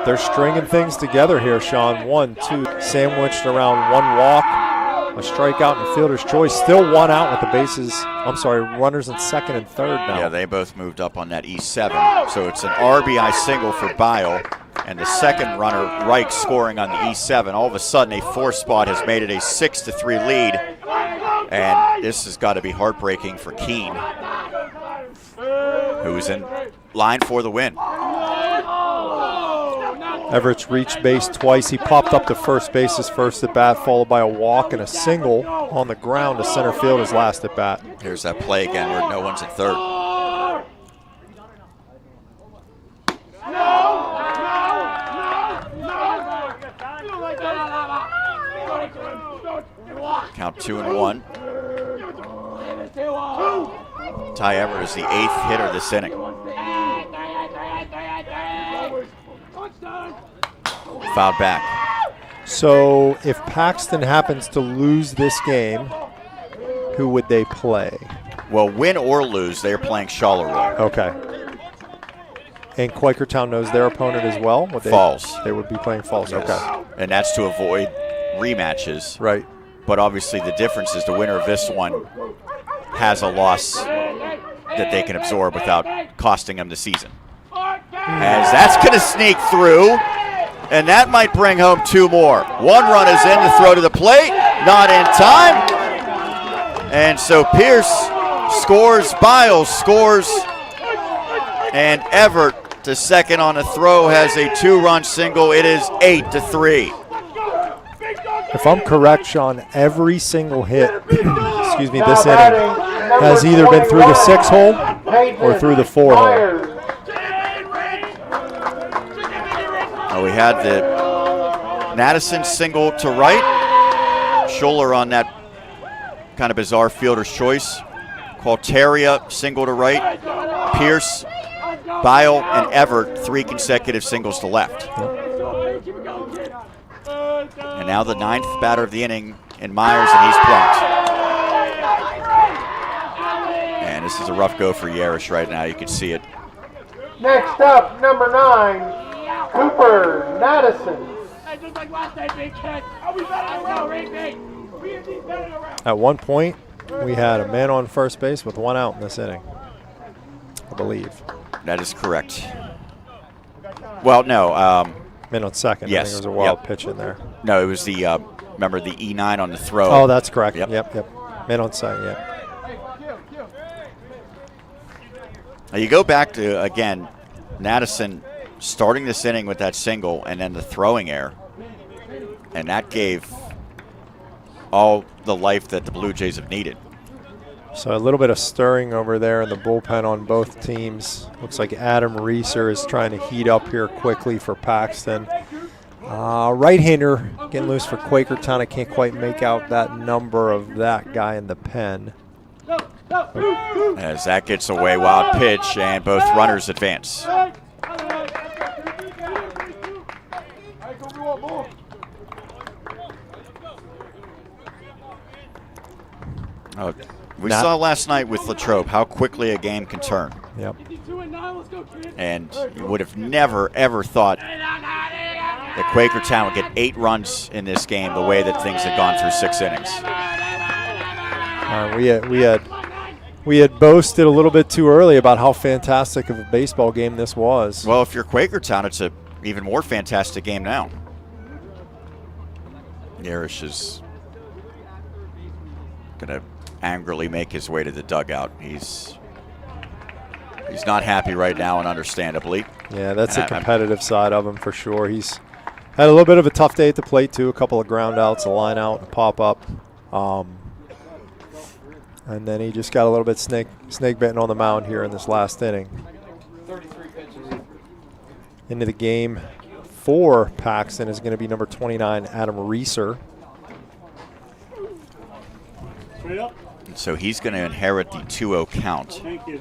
C: They're stringing things together here, Sean. 1, 2, sandwiched around 1 walk, a strikeout and fielder's choice. Still 1 out with the bases. I'm sorry, runners in second and third now.
A: Yeah, they both moved up on that E7. So it's an RBI single for Bile, and the second runner, Reich, scoring on the E7. All of a sudden, a 4 spot has made it a 6-3 lead, and this has got to be heartbreaking for Keene, who's in line for the win.
C: Everett's reached base twice. He popped up to first base his first at bat, followed by a walk and a single on the ground to center field his last at bat.
A: Here's that play again where no one's at third. Count 2-1. Ty Everett is the 8th hitter this inning. Fouled back.
C: So if Paxton happens to lose this game, who would they play?
A: Well, win or lose, they're playing Charleroi.
C: Okay. And Quakertown knows their opponent as well?
A: Falls.
C: They would be playing Falls,
A: Yes.
C: Okay.
A: And that's to avoid rematches.
C: Right.
A: But obviously the difference is the winner of this one has a loss that they can absorb without costing them the season. As that's going to sneak through, and that might bring home 2 more. 1 run is in to throw to the plate, not in time. And so Pierce scores, Biles scores, and Everett to second on a throw has a 2-run single. It is 8-3.
C: If I'm correct, Sean, every single hit, excuse me, this inning has either been through the 6 hole or through the 4 hole.
A: We had the Madison single to right. Scholler on that kind of bizarre fielder's choice. Qualteria single to right. Pierce, Bile, and Everett 3 consecutive singles to left. And now the 9th batter of the inning in Myers, and he's plunked. And this is a rough go for Yarish right now. You can see it.
B: Next up, number 9, Cooper Madison.
C: At one point, we had a man on first base with 1 out in this inning, I believe.
A: That is correct. Well, no.
C: Man on second.
A: Yes.
C: I think there was a wild pitch in there.
A: No, it was the, remember the E9 on the throw.
C: Oh, that's correct.
A: Yep.
C: Yep. Man on second, yep.
A: Now you go back to, again, Madison starting this inning with that single and then the throwing error. And that gave all the life that the Blue Jays have needed.
C: So a little bit of stirring over there in the bullpen on both teams. Looks like Adam Reeser is trying to heat up here quickly for Paxton. Right-hander getting loose for Quakertown. I can't quite make out that number of that guy in the pen.
A: As that gets away, wild pitch, and both runners advance. Oh, We saw last night with Latrobe how quickly a game can turn.
C: Yep.
A: And you would have never, ever thought that Quakertown would get 8 runs in this game the way that things had gone through 6 innings.
C: We had boasted a little bit too early about how fantastic of a baseball game this was.
A: Well, if you're Quakertown, it's an even more fantastic game now. Yarish is going to angrily make his way to the dugout. He's not happy right now, and understandably.
C: Yeah, that's the competitive side of him for sure. He's had a little bit of a tough day at the plate too. A couple of ground outs, a line out, and a pop up. And then he just got a little bit snake bitten on the mound here in this last inning.
B: 33 pitches.
C: Into the game for Paxton is going to be number 29, Adam Reeser.
A: And so he's going to inherit the 2-0 count.
B: Thank you.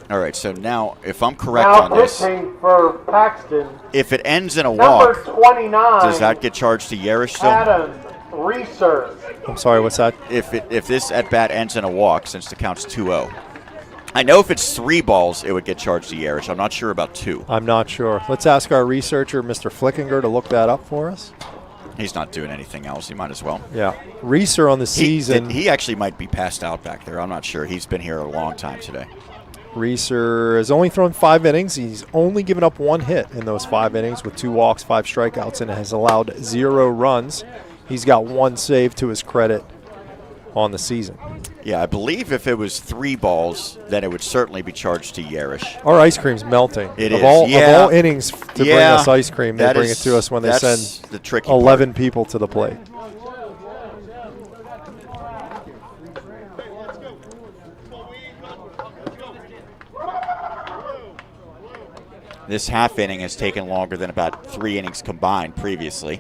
A: All right, so now, if I'm correct on this,
B: for Paxton,
A: if it ends in a walk,
B: number 29,
A: does that get charged to Yarish still?
B: Adam Reeser.
C: I'm sorry, what's that?
A: If this at-bat ends in a walk, since the count's 2-0. I know if it's 3 balls, it would get charged to Yarish. I'm not sure about 2.
C: I'm not sure. Let's ask our researcher, Mr. Flickinger, to look that up for us.
A: He's not doing anything else. He might as well.
C: Yeah. Reeser on the season.
A: He actually might be passed out back there. I'm not sure. He's been here a long time today.
C: Reeser has only thrown 5 innings. He's only given up 1 hit in those 5 innings with 2 walks, 5 strikeouts, and has allowed 0 runs. He's got 1 save to his credit on the season.
A: Yeah, I believe if it was 3 balls, then it would certainly be charged to Yarish.
C: Our ice cream's melting.
A: It
C: of
A: is.
C: All innings to bring us ice cream, they bring it to us when they send
A: the tricky
C: 11 people to the plate.
A: This half inning has taken longer than about 3 innings combined previously.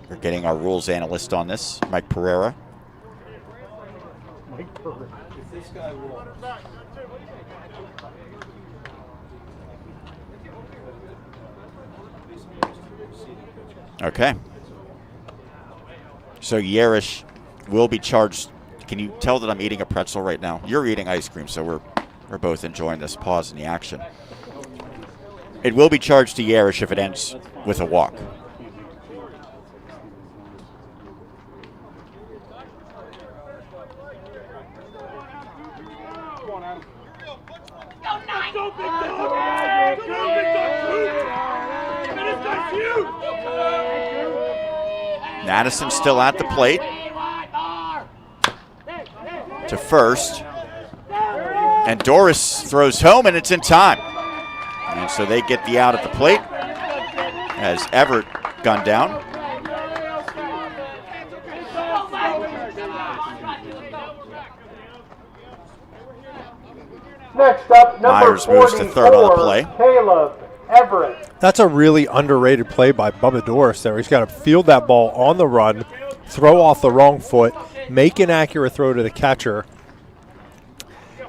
A: We're getting our rules analyst on this, Mike Pereira. Okay. So Yarish will be charged. Can you tell that I'm eating a pretzel right now? You're eating ice cream, so we're both enjoying this pause in the action. It will be charged to Yarish if it ends with a walk. Madison still at the plate. To first. And Doris throws home, and it's in time. And so they get the out at the plate as Everett gunned down.
B: Next up, number
A: Myers moves to third on the play.
B: Caleb Everett.
C: That's a really underrated play by Bubba Doris there. He's got to field that ball on the run, throw off the wrong foot, make an accurate throw to the catcher,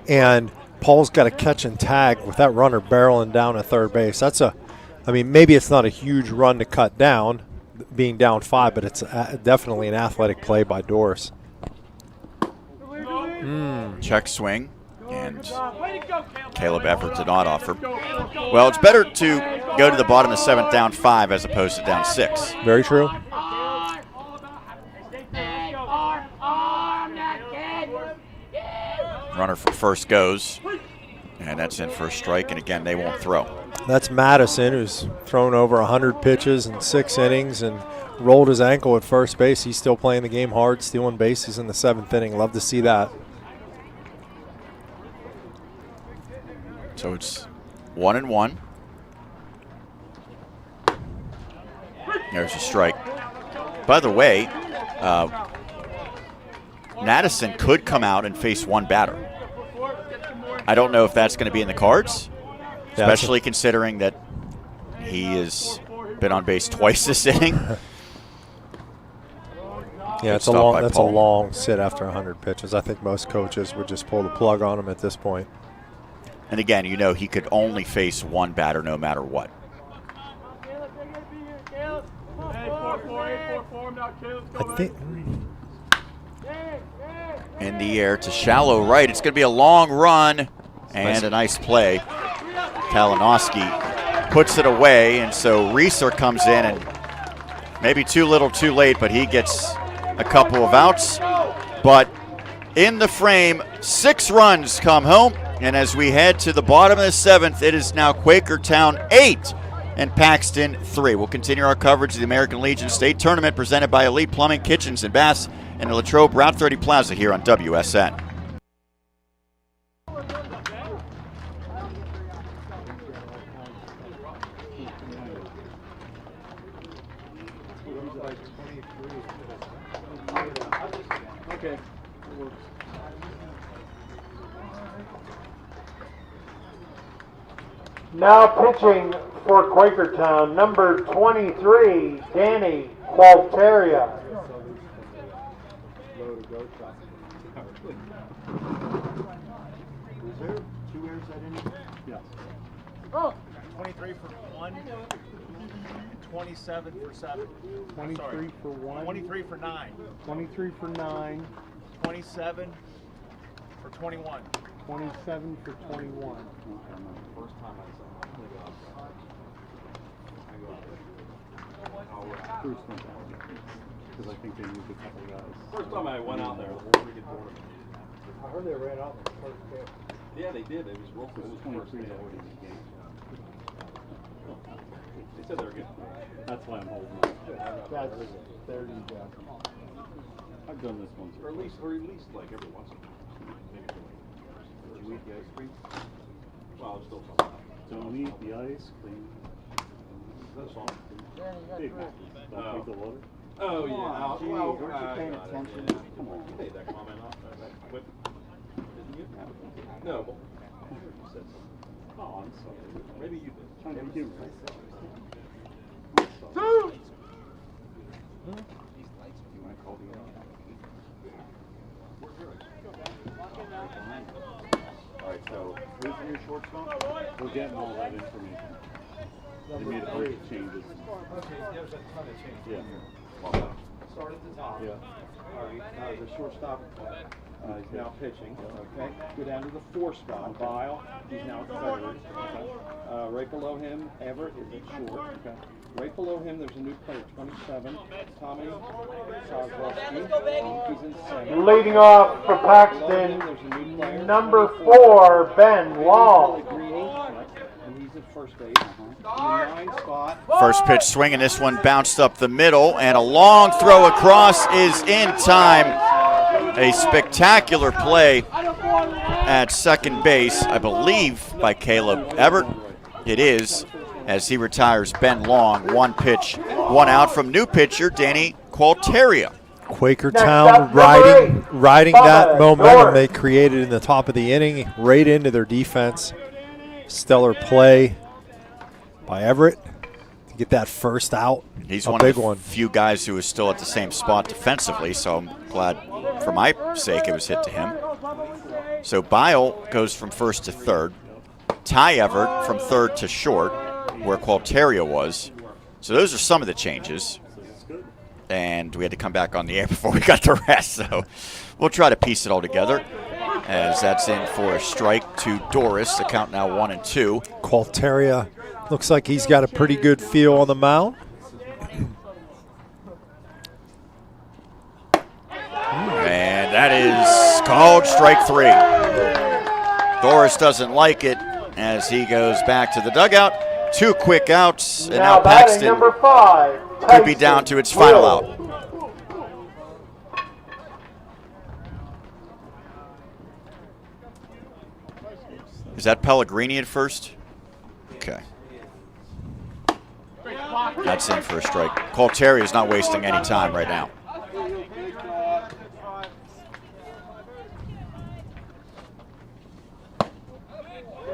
C: and Paul's got to catch and tag with that runner barreling down at third base. Maybe it's not a huge run to cut down, being down 5, but it's definitely an athletic play by Doris.
A: Check swing, and Caleb Everett did not offer. Well, it's better to go to the bottom of the 7th down 5 as opposed to down 6.
C: Very true.
A: Runner from first goes, and that's in for a strike, and again, they won't throw.
C: That's Madison, who's thrown over 100 pitches in 6 innings and rolled his ankle at first base. He's still playing the game hard, stealing bases in the 7th inning. Love to see that.
A: So it's 1-1. There's a strike. By the way, Madison could come out and face 1 batter. I don't know if that's going to be in the cards, especially considering that he has been on base twice this inning.
C: Yeah, it's a long. That's a long sit after 100 pitches. I think most coaches would just pull the plug on him at this point.
A: And again, you know, he could only face one batter no matter what.
C: I think
A: in the air to shallow right. It's going to be a long run and a nice play. Kalinowski puts it away, and so Reeser comes in, and maybe too little too late, but he gets a couple of outs. But in the frame, 6 runs come home, and as we head to the bottom of the 7th, it is now Quakertown 8 and Paxton 3. We'll continue our coverage of the American Legion State Tournament presented by Elite Plumbing, Kitchens, and Baths in the Latrobe Route 30 Plaza here on WSN.
B: Now pitching for Quakertown, number 23, Danny Qualteria.
F: Was there 2 errors that inning? Yes.
G: 23 for 1, 27 for 7.
B: 23 for 1.
G: 23 for 9.
B: 23 for 9.
G: 27 for 21.
B: 27 for 21.
F: First time I saw him. Bruce went down because I think they moved a couple guys.
H: First time I went out there, it was a pretty good tournament.
B: I heard they ran out in the first pitch.
H: Yeah, they did. It was real cool. It was
F: 23
H: first
F: already in the game.
H: They said they were good.
F: That's why I'm holding up.
B: That's 30.
F: I've done this once.
H: Or at least like every once in a while. Maybe for like
F: Did you eat the ice cream?
H: well, I'm still talking.
F: Don't eat the ice cream.
H: That's all.
F: Big Mac. Don't drink the water.
H: Oh, yeah.
F: Gee,
H: Well,
F: weren't you paying
H: got it.
F: attention?
H: Yeah.
F: Come on.
H: You made that comment off that whip. Didn't you? No. You said something.
F: Oh, I'm sorry.
H: Maybe you did.
F: Trying to be cute. You want to call the All right, so who's your shortstop? We're getting all that information. They made a bunch of changes.
G: Okay, there's a ton of changes.
F: Yeah.
G: Start at the top.
F: Yeah.
G: All right, the shortstop, he's now pitching, okay? Go down to the 4 spot, Bile, he's now at third. Right below him, Everett is at short, okay? Right below him, there's a new player, 27, Tommy Soswowski, he's in center.
B: Leading off for Paxton, number 4, Ben Long.
G: And he's at first base. In the 9 spot.
A: First pitch swing, and this one bounced up the middle, and a long throw across is in time. A spectacular play at second base, I believe, by Caleb Everett. It is, as he retires Ben Long. 1 pitch, 1 out from new pitcher Danny Qualteria.
C: Quakertown riding that momentum they created in the top of the inning right into their defense. Stellar play by Everett to get that first out.
A: He's
C: a
A: one
C: big
A: of the
C: one.
A: few guys who is still at the same spot defensively, so I'm glad for my sake it was hit to him. So Bile goes from first to third. Ty Everett from third to short, where Qualteria was. So those are some of the changes. And we had to come back on the air before we got the rest, so we'll try to piece it all together. As that's in for a strike to Doris. The count now 1-2.
C: Qualteria looks like he's got a pretty good feel on the mound.
A: And that is called strike 3. Doris doesn't like it as he goes back to the dugout. 2 quick outs, and now Paxton
B: number 5,
A: could be down to its final out. Is that Pellegrini at first? Okay. That's in for a strike. Qualteria is not wasting any time right now.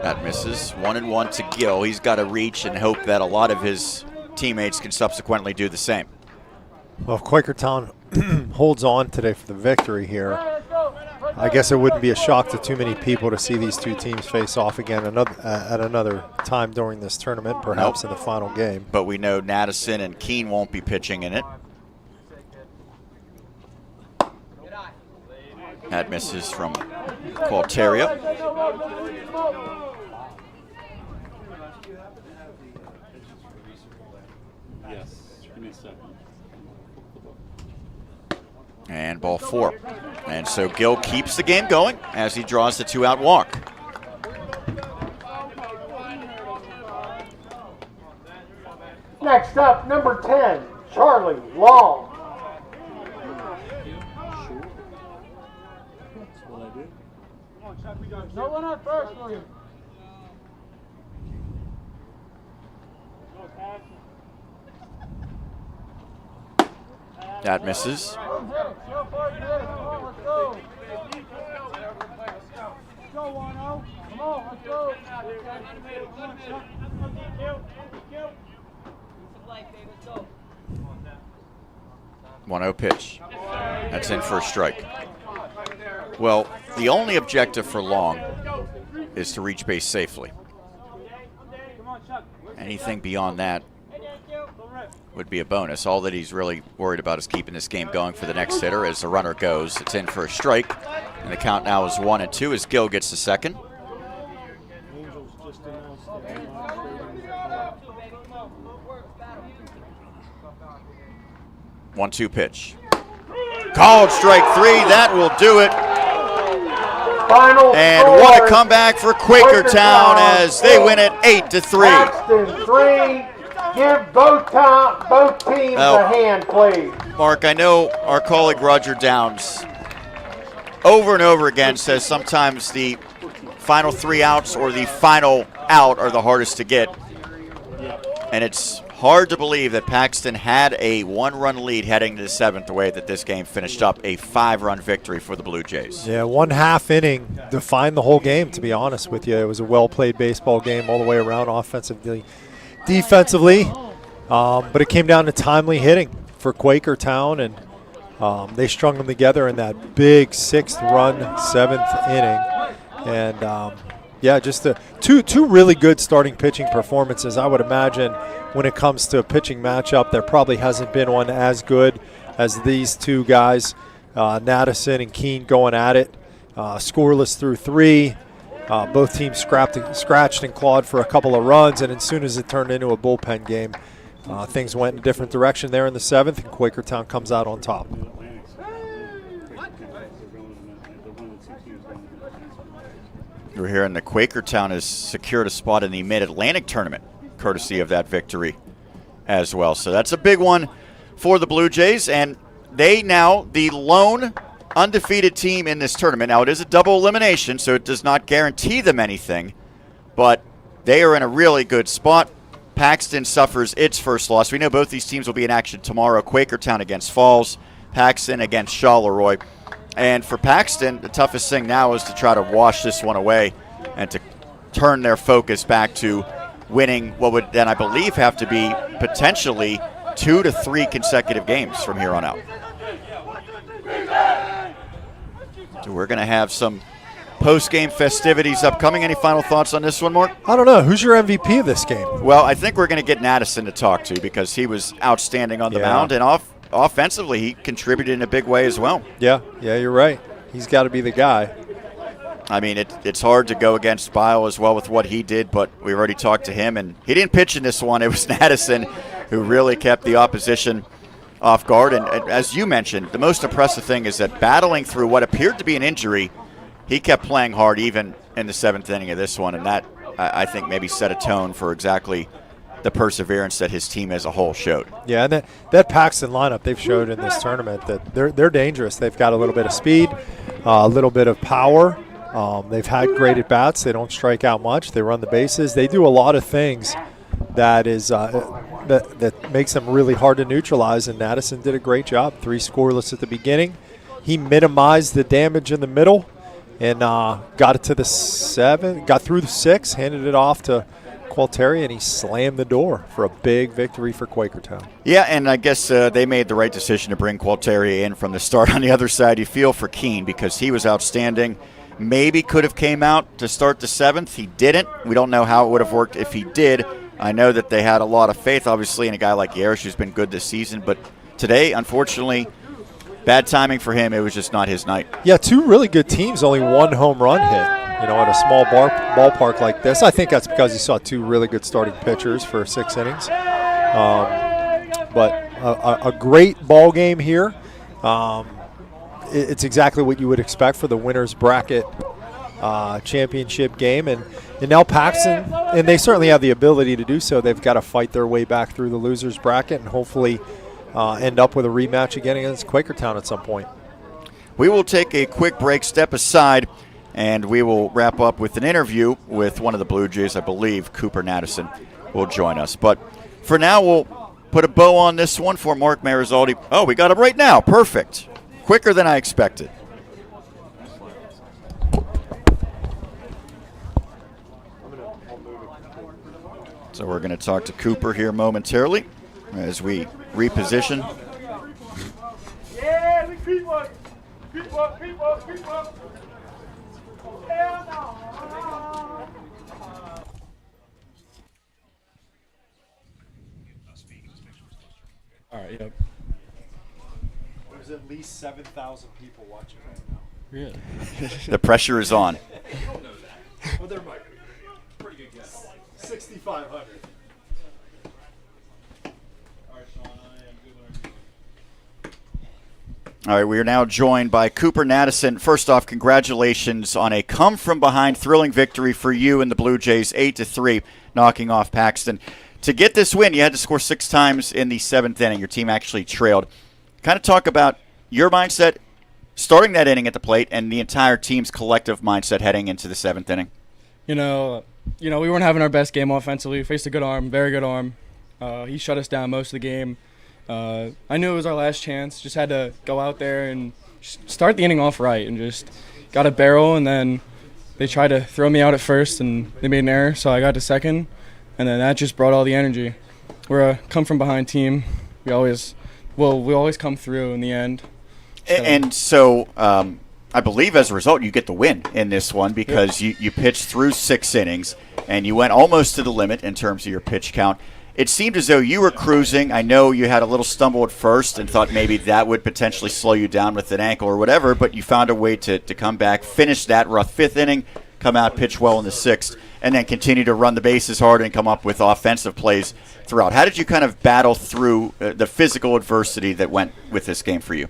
A: That misses. 1-1 to Gill. He's got to reach and hope that a lot of his teammates can subsequently do the same.
C: Well, if Quakertown holds on today for the victory here, I guess it wouldn't be a shock to too many people to see these two teams face off again at another time during this tournament, perhaps in the final game.
A: But we know Madison and Keene won't be pitching in it. That misses from Qualteria.
F: Yes. Give me a second.
A: And ball 4. And so Gill keeps the game going as he draws the 2-out walk.
B: Next up, number 10, Charlie Long.
F: That's what I do.
B: No one on first, William.
A: That misses.
B: Come on, let's go.
A: 1-0 pitch. That's in for a strike. Well, the only objective for Long is to reach base safely. Anything beyond that would be a bonus. All that he's really worried about is keeping this game going for the next hitter. As the runner goes, it's in for a strike. And the count now is 1-2 as Gill gets the second. One-two pitch. Called strike 3. That will do it.
B: Final
A: And
B: score,
A: what a comeback for Quakertown as they win it 8-3.
B: Paxton 3. Give both teams a hand, please.
A: Mark, I know our colleague Roger Downs over and over again says sometimes the final 3 outs or the final out are the hardest to get. And it's hard to believe that Paxton had a 1-run lead heading to the 7th, the way that this game finished up a 5-run victory for the Blue Jays.
C: Yeah, 1/2 inning defined the whole game, to be honest with you. It was a well-played baseball game all the way around, offensively, defensively. But it came down to timely hitting for Quakertown, and they strung them together in that big 6th-run 7th inning. And yeah, just two really good starting pitching performances. I would imagine when it comes to a pitching matchup, there probably hasn't been one as good as these two guys, Nattison and Keene going at it. Scoreless through 3. Both teams scratched and clawed for a couple of runs, and as soon as it turned into a bullpen game, things went in a different direction there in the 7th, and Quakertown comes out on top.
A: We're hearing that Quakertown has secured a spot in the Mid-Atlantic tournament, courtesy of that victory as well. So that's a big one for the Blue Jays, and they now the lone undefeated team in this tournament. Now, it is a double elimination, so it does not guarantee them anything, but they are in a really good spot. Paxton suffers its first loss. We know both these teams will be in action tomorrow. Quakertown against Falls, Paxton against Charleroi. And for Paxton, the toughest thing now is to try to wash this one away and to turn their focus back to winning what would then, I believe, have to be potentially 2 to 3 consecutive games from here on out. So we're going to have some post-game festivities upcoming. Any final thoughts on this one, Mark?
C: I don't know. Who's your MVP of this game?
A: Well, I think we're going to get Nattison to talk to because he was outstanding on the mound, and offensively he contributed in a big way as well.
C: Yeah, you're right. He's got to be the guy.
A: I mean, it's hard to go against Bile as well with what he did, but we already talked to him, and he didn't pitch in this one. It was Nattison who really kept the opposition off guard. And as you mentioned, the most impressive thing is that battling through what appeared to be an injury, he kept playing hard even in the 7th inning of this one, and that, I think, maybe set a tone for exactly the perseverance that his team as a whole showed.
C: Yeah, and that Paxton lineup they've showed in this tournament that they're dangerous. They've got a little bit of speed, a little bit of power. They've had great at-bats. They don't strike out much. They run the bases. They do a lot of things that is that makes them really hard to neutralize, and Nattison did a great job. 3 scoreless at the beginning. He minimized the damage in the middle and got it to the 7, got through the 6, handed it off to Qualteri, and he slammed the door for a big victory for Quakertown.
A: Yeah, and I guess they made the right decision to bring Qualteri in from the start. On the other side, you feel for Keene because he was outstanding. Maybe could have came out to start the 7th. He didn't. We don't know how it would have worked if he did. I know that they had a lot of faith, obviously, in a guy like Yarish who's been good this season. But today, unfortunately, bad timing for him. It was just not his night.
C: Yeah, 2 really good teams, only 1 home run hit. At a small ballpark like this. I think that's because you saw 2 really good starting pitchers for 6 innings. But a great ball game here. It's exactly what you would expect for the winner's bracket championship game. And now Paxton, and they certainly have the ability to do so, they've got to fight their way back through the loser's bracket and hopefully end up with a rematch again against Quakertown at some point.
A: We will take a quick break, step aside, and we will wrap up with an interview with one of the Blue Jays. I believe Cooper Nattison will join us. But for now, we'll put a bow on this one for Mark Marizaldi. Oh, we got him right now. Perfect. Quicker than I expected. So we're going to talk to Cooper here momentarily as we reposition.
B: Yeah, we keep up. Keep up, keep up, keep up. Hell no.
I: All right, yep.
C: There's at least 7,000 people watching right now.
I: Really?
A: The pressure is on.
C: Well, there might be. Pretty good guess. 6,500.
A: All right, we are now joined by Cooper Nattison. First off, congratulations on a come-from-behind thrilling victory for you and the Blue Jays, 8-3, knocking off Paxton. To get this win, you had to score 6 times in the 7th inning. Your team actually trailed. Kind of talk about your mindset starting that inning at the plate and the entire team's collective mindset heading into the 7th inning.
I: We weren't having our best game offensively. We faced a good arm, very good arm. He shut us down most of the game. I knew it was our last chance. Just had to go out there and start the inning off right and just got a barrel, and then they tried to throw me out at first, and they made an error, so I got to second, and then that just brought all the energy. We're a come-from-behind team. We always come through in the end.
A: And so I believe as a result you get the win in this one because you pitched through 6 innings, and you went almost to the limit in terms of your pitch count. It seemed as though you were cruising. I know you had a little stumble at first and thought maybe that would potentially slow you down with an ankle or whatever, but you found a way to come back, finish that rough 5th inning, come out, pitch well in the 6th, and then continue to run the bases hard and come up with offensive plays throughout. How did you kind of battle through the physical adversity that went with this game for you?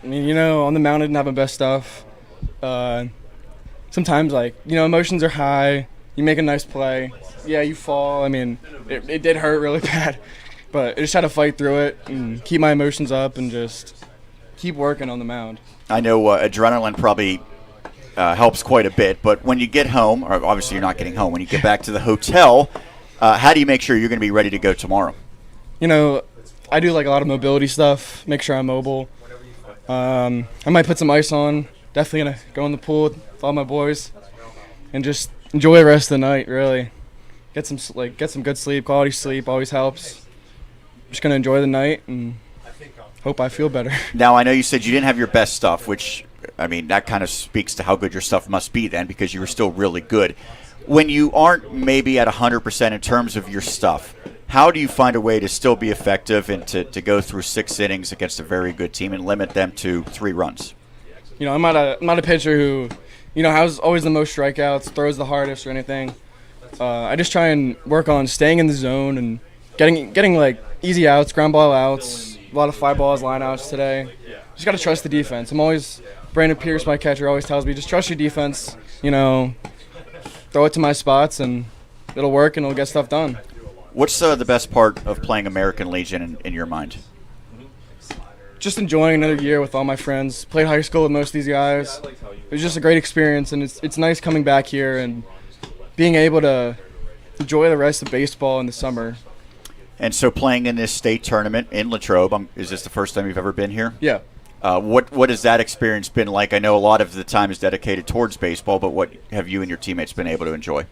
I: I mean, on the mound I didn't have my best stuff. Sometimes, emotions are high. You make a nice play. Yeah, you fall. I mean, it did hurt really bad. But I just had to fight through it and keep my emotions up and just keep working on the mound.
A: I know adrenaline probably helps quite a bit, but when you get home, or obviously you're not getting home, when you get back to the hotel, how do you make sure you're going to be ready to go tomorrow?
I: I do a lot of mobility stuff, make sure I'm mobile. I might put some ice on. Definitely going to go in the pool with all my boys and just enjoy the rest of the night, really. Get some good sleep. Quality sleep always helps. Just going to enjoy the night and hope I feel better.
A: Now, I know you said you didn't have your best stuff, which, I mean, that kind of speaks to how good your stuff must be then because you were still really good. When you aren't maybe at 100% in terms of your stuff, how do you find a way to still be effective and to go through 6 innings against a very good team and limit them to 3 runs?
I: I'm not a pitcher who, has always the most strikeouts, throws the hardest or anything. I just try and work on staying in the zone and getting easy outs, ground ball outs, a lot of fly balls, line outs today. Just got to trust the defense. Brandon Pierce, my catcher, always tells me, just trust your defense, throw it to my spots and it'll work and it'll get stuff done.
A: What's the best part of playing American Legion in your mind?
I: Just enjoying another year with all my friends. Played high school with most of these guys. It was just a great experience, and it's nice coming back here and being able to enjoy the rest of baseball in the summer.
A: And so playing in this state tournament in Latrobe, is this the first time you've ever been here?
I: Yeah.
A: What has that experience been like? I know a lot of the time is dedicated towards baseball, but what have you and your teammates been able to enjoy?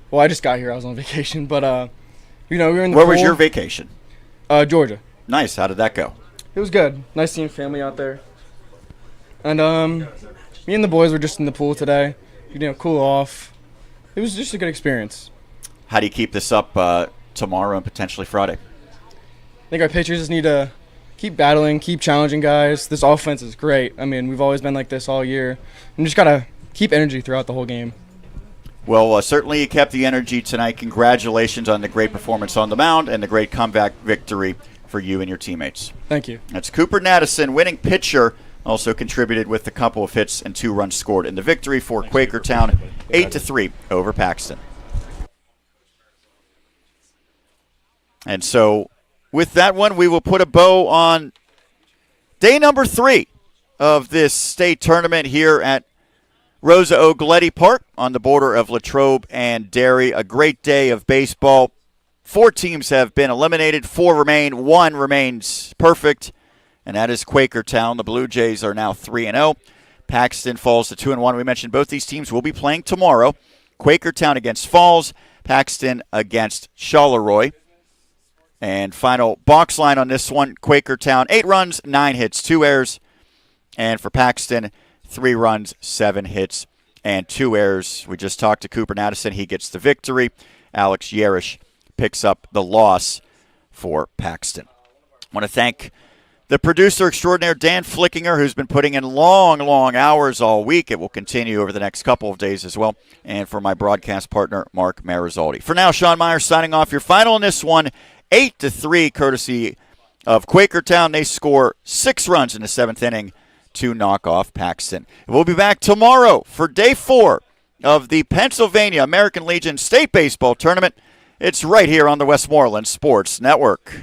I: Well, I just got here. I was on vacation, but we were in the
A: Where
I: pool.
A: was your vacation?
I: Georgia.
A: Nice. How did that go?
I: It was good. Nice seeing family out there. And me and the boys were just in the pool today. Cool off. It was just a good experience.
A: How do you keep this up tomorrow and potentially Friday?
I: I think our pitchers just need to keep battling, keep challenging guys. This offense is great. I mean, we've always been like this all year. And just got to keep energy throughout the whole game.
A: Well, certainly you kept the energy tonight. Congratulations on the great performance on the mound and the great comeback victory for you and your teammates.
I: Thank you.
A: That's Cooper Nattison, winning pitcher, also contributed with a couple of hits and 2 runs scored in the victory for Quakertown, 8-3 over Paxton. And so with that one, we will put a bow on day number 3 of this state tournament here at Rosa-Oglietti Park on the border of Latrobe and Derry. A great day of baseball. 4 teams have been eliminated. 4 remain. 1 remains perfect, and that is Quakertown. The Blue Jays are now 3-0. Paxton falls to 2-1. We mentioned both these teams will be playing tomorrow. Quakertown against Falls. Paxton against Charleroi. And final box line on this one, Quakertown, 8 runs, 9 hits, 2 errors. And for Paxton, 3 runs, 7 hits, and 2 errors. We just talked to Cooper Nattison. He gets the victory. Alex Yerish picks up the loss for Paxton. I want to thank the producer extraordinaire, Dan Flickinger, who's been putting in long, long hours all week. It will continue over the next couple of days as well. And for my broadcast partner, Mark Marizaldi. For now, Sean Meyer signing off. Your final in this one, 8-3, courtesy of Quakertown. They score 6 runs in the 7th inning to knock off Paxton. We'll be back tomorrow for day 4 of the Pennsylvania American Legion State Baseball Tournament. It's right here on the Westmoreland Sports Network.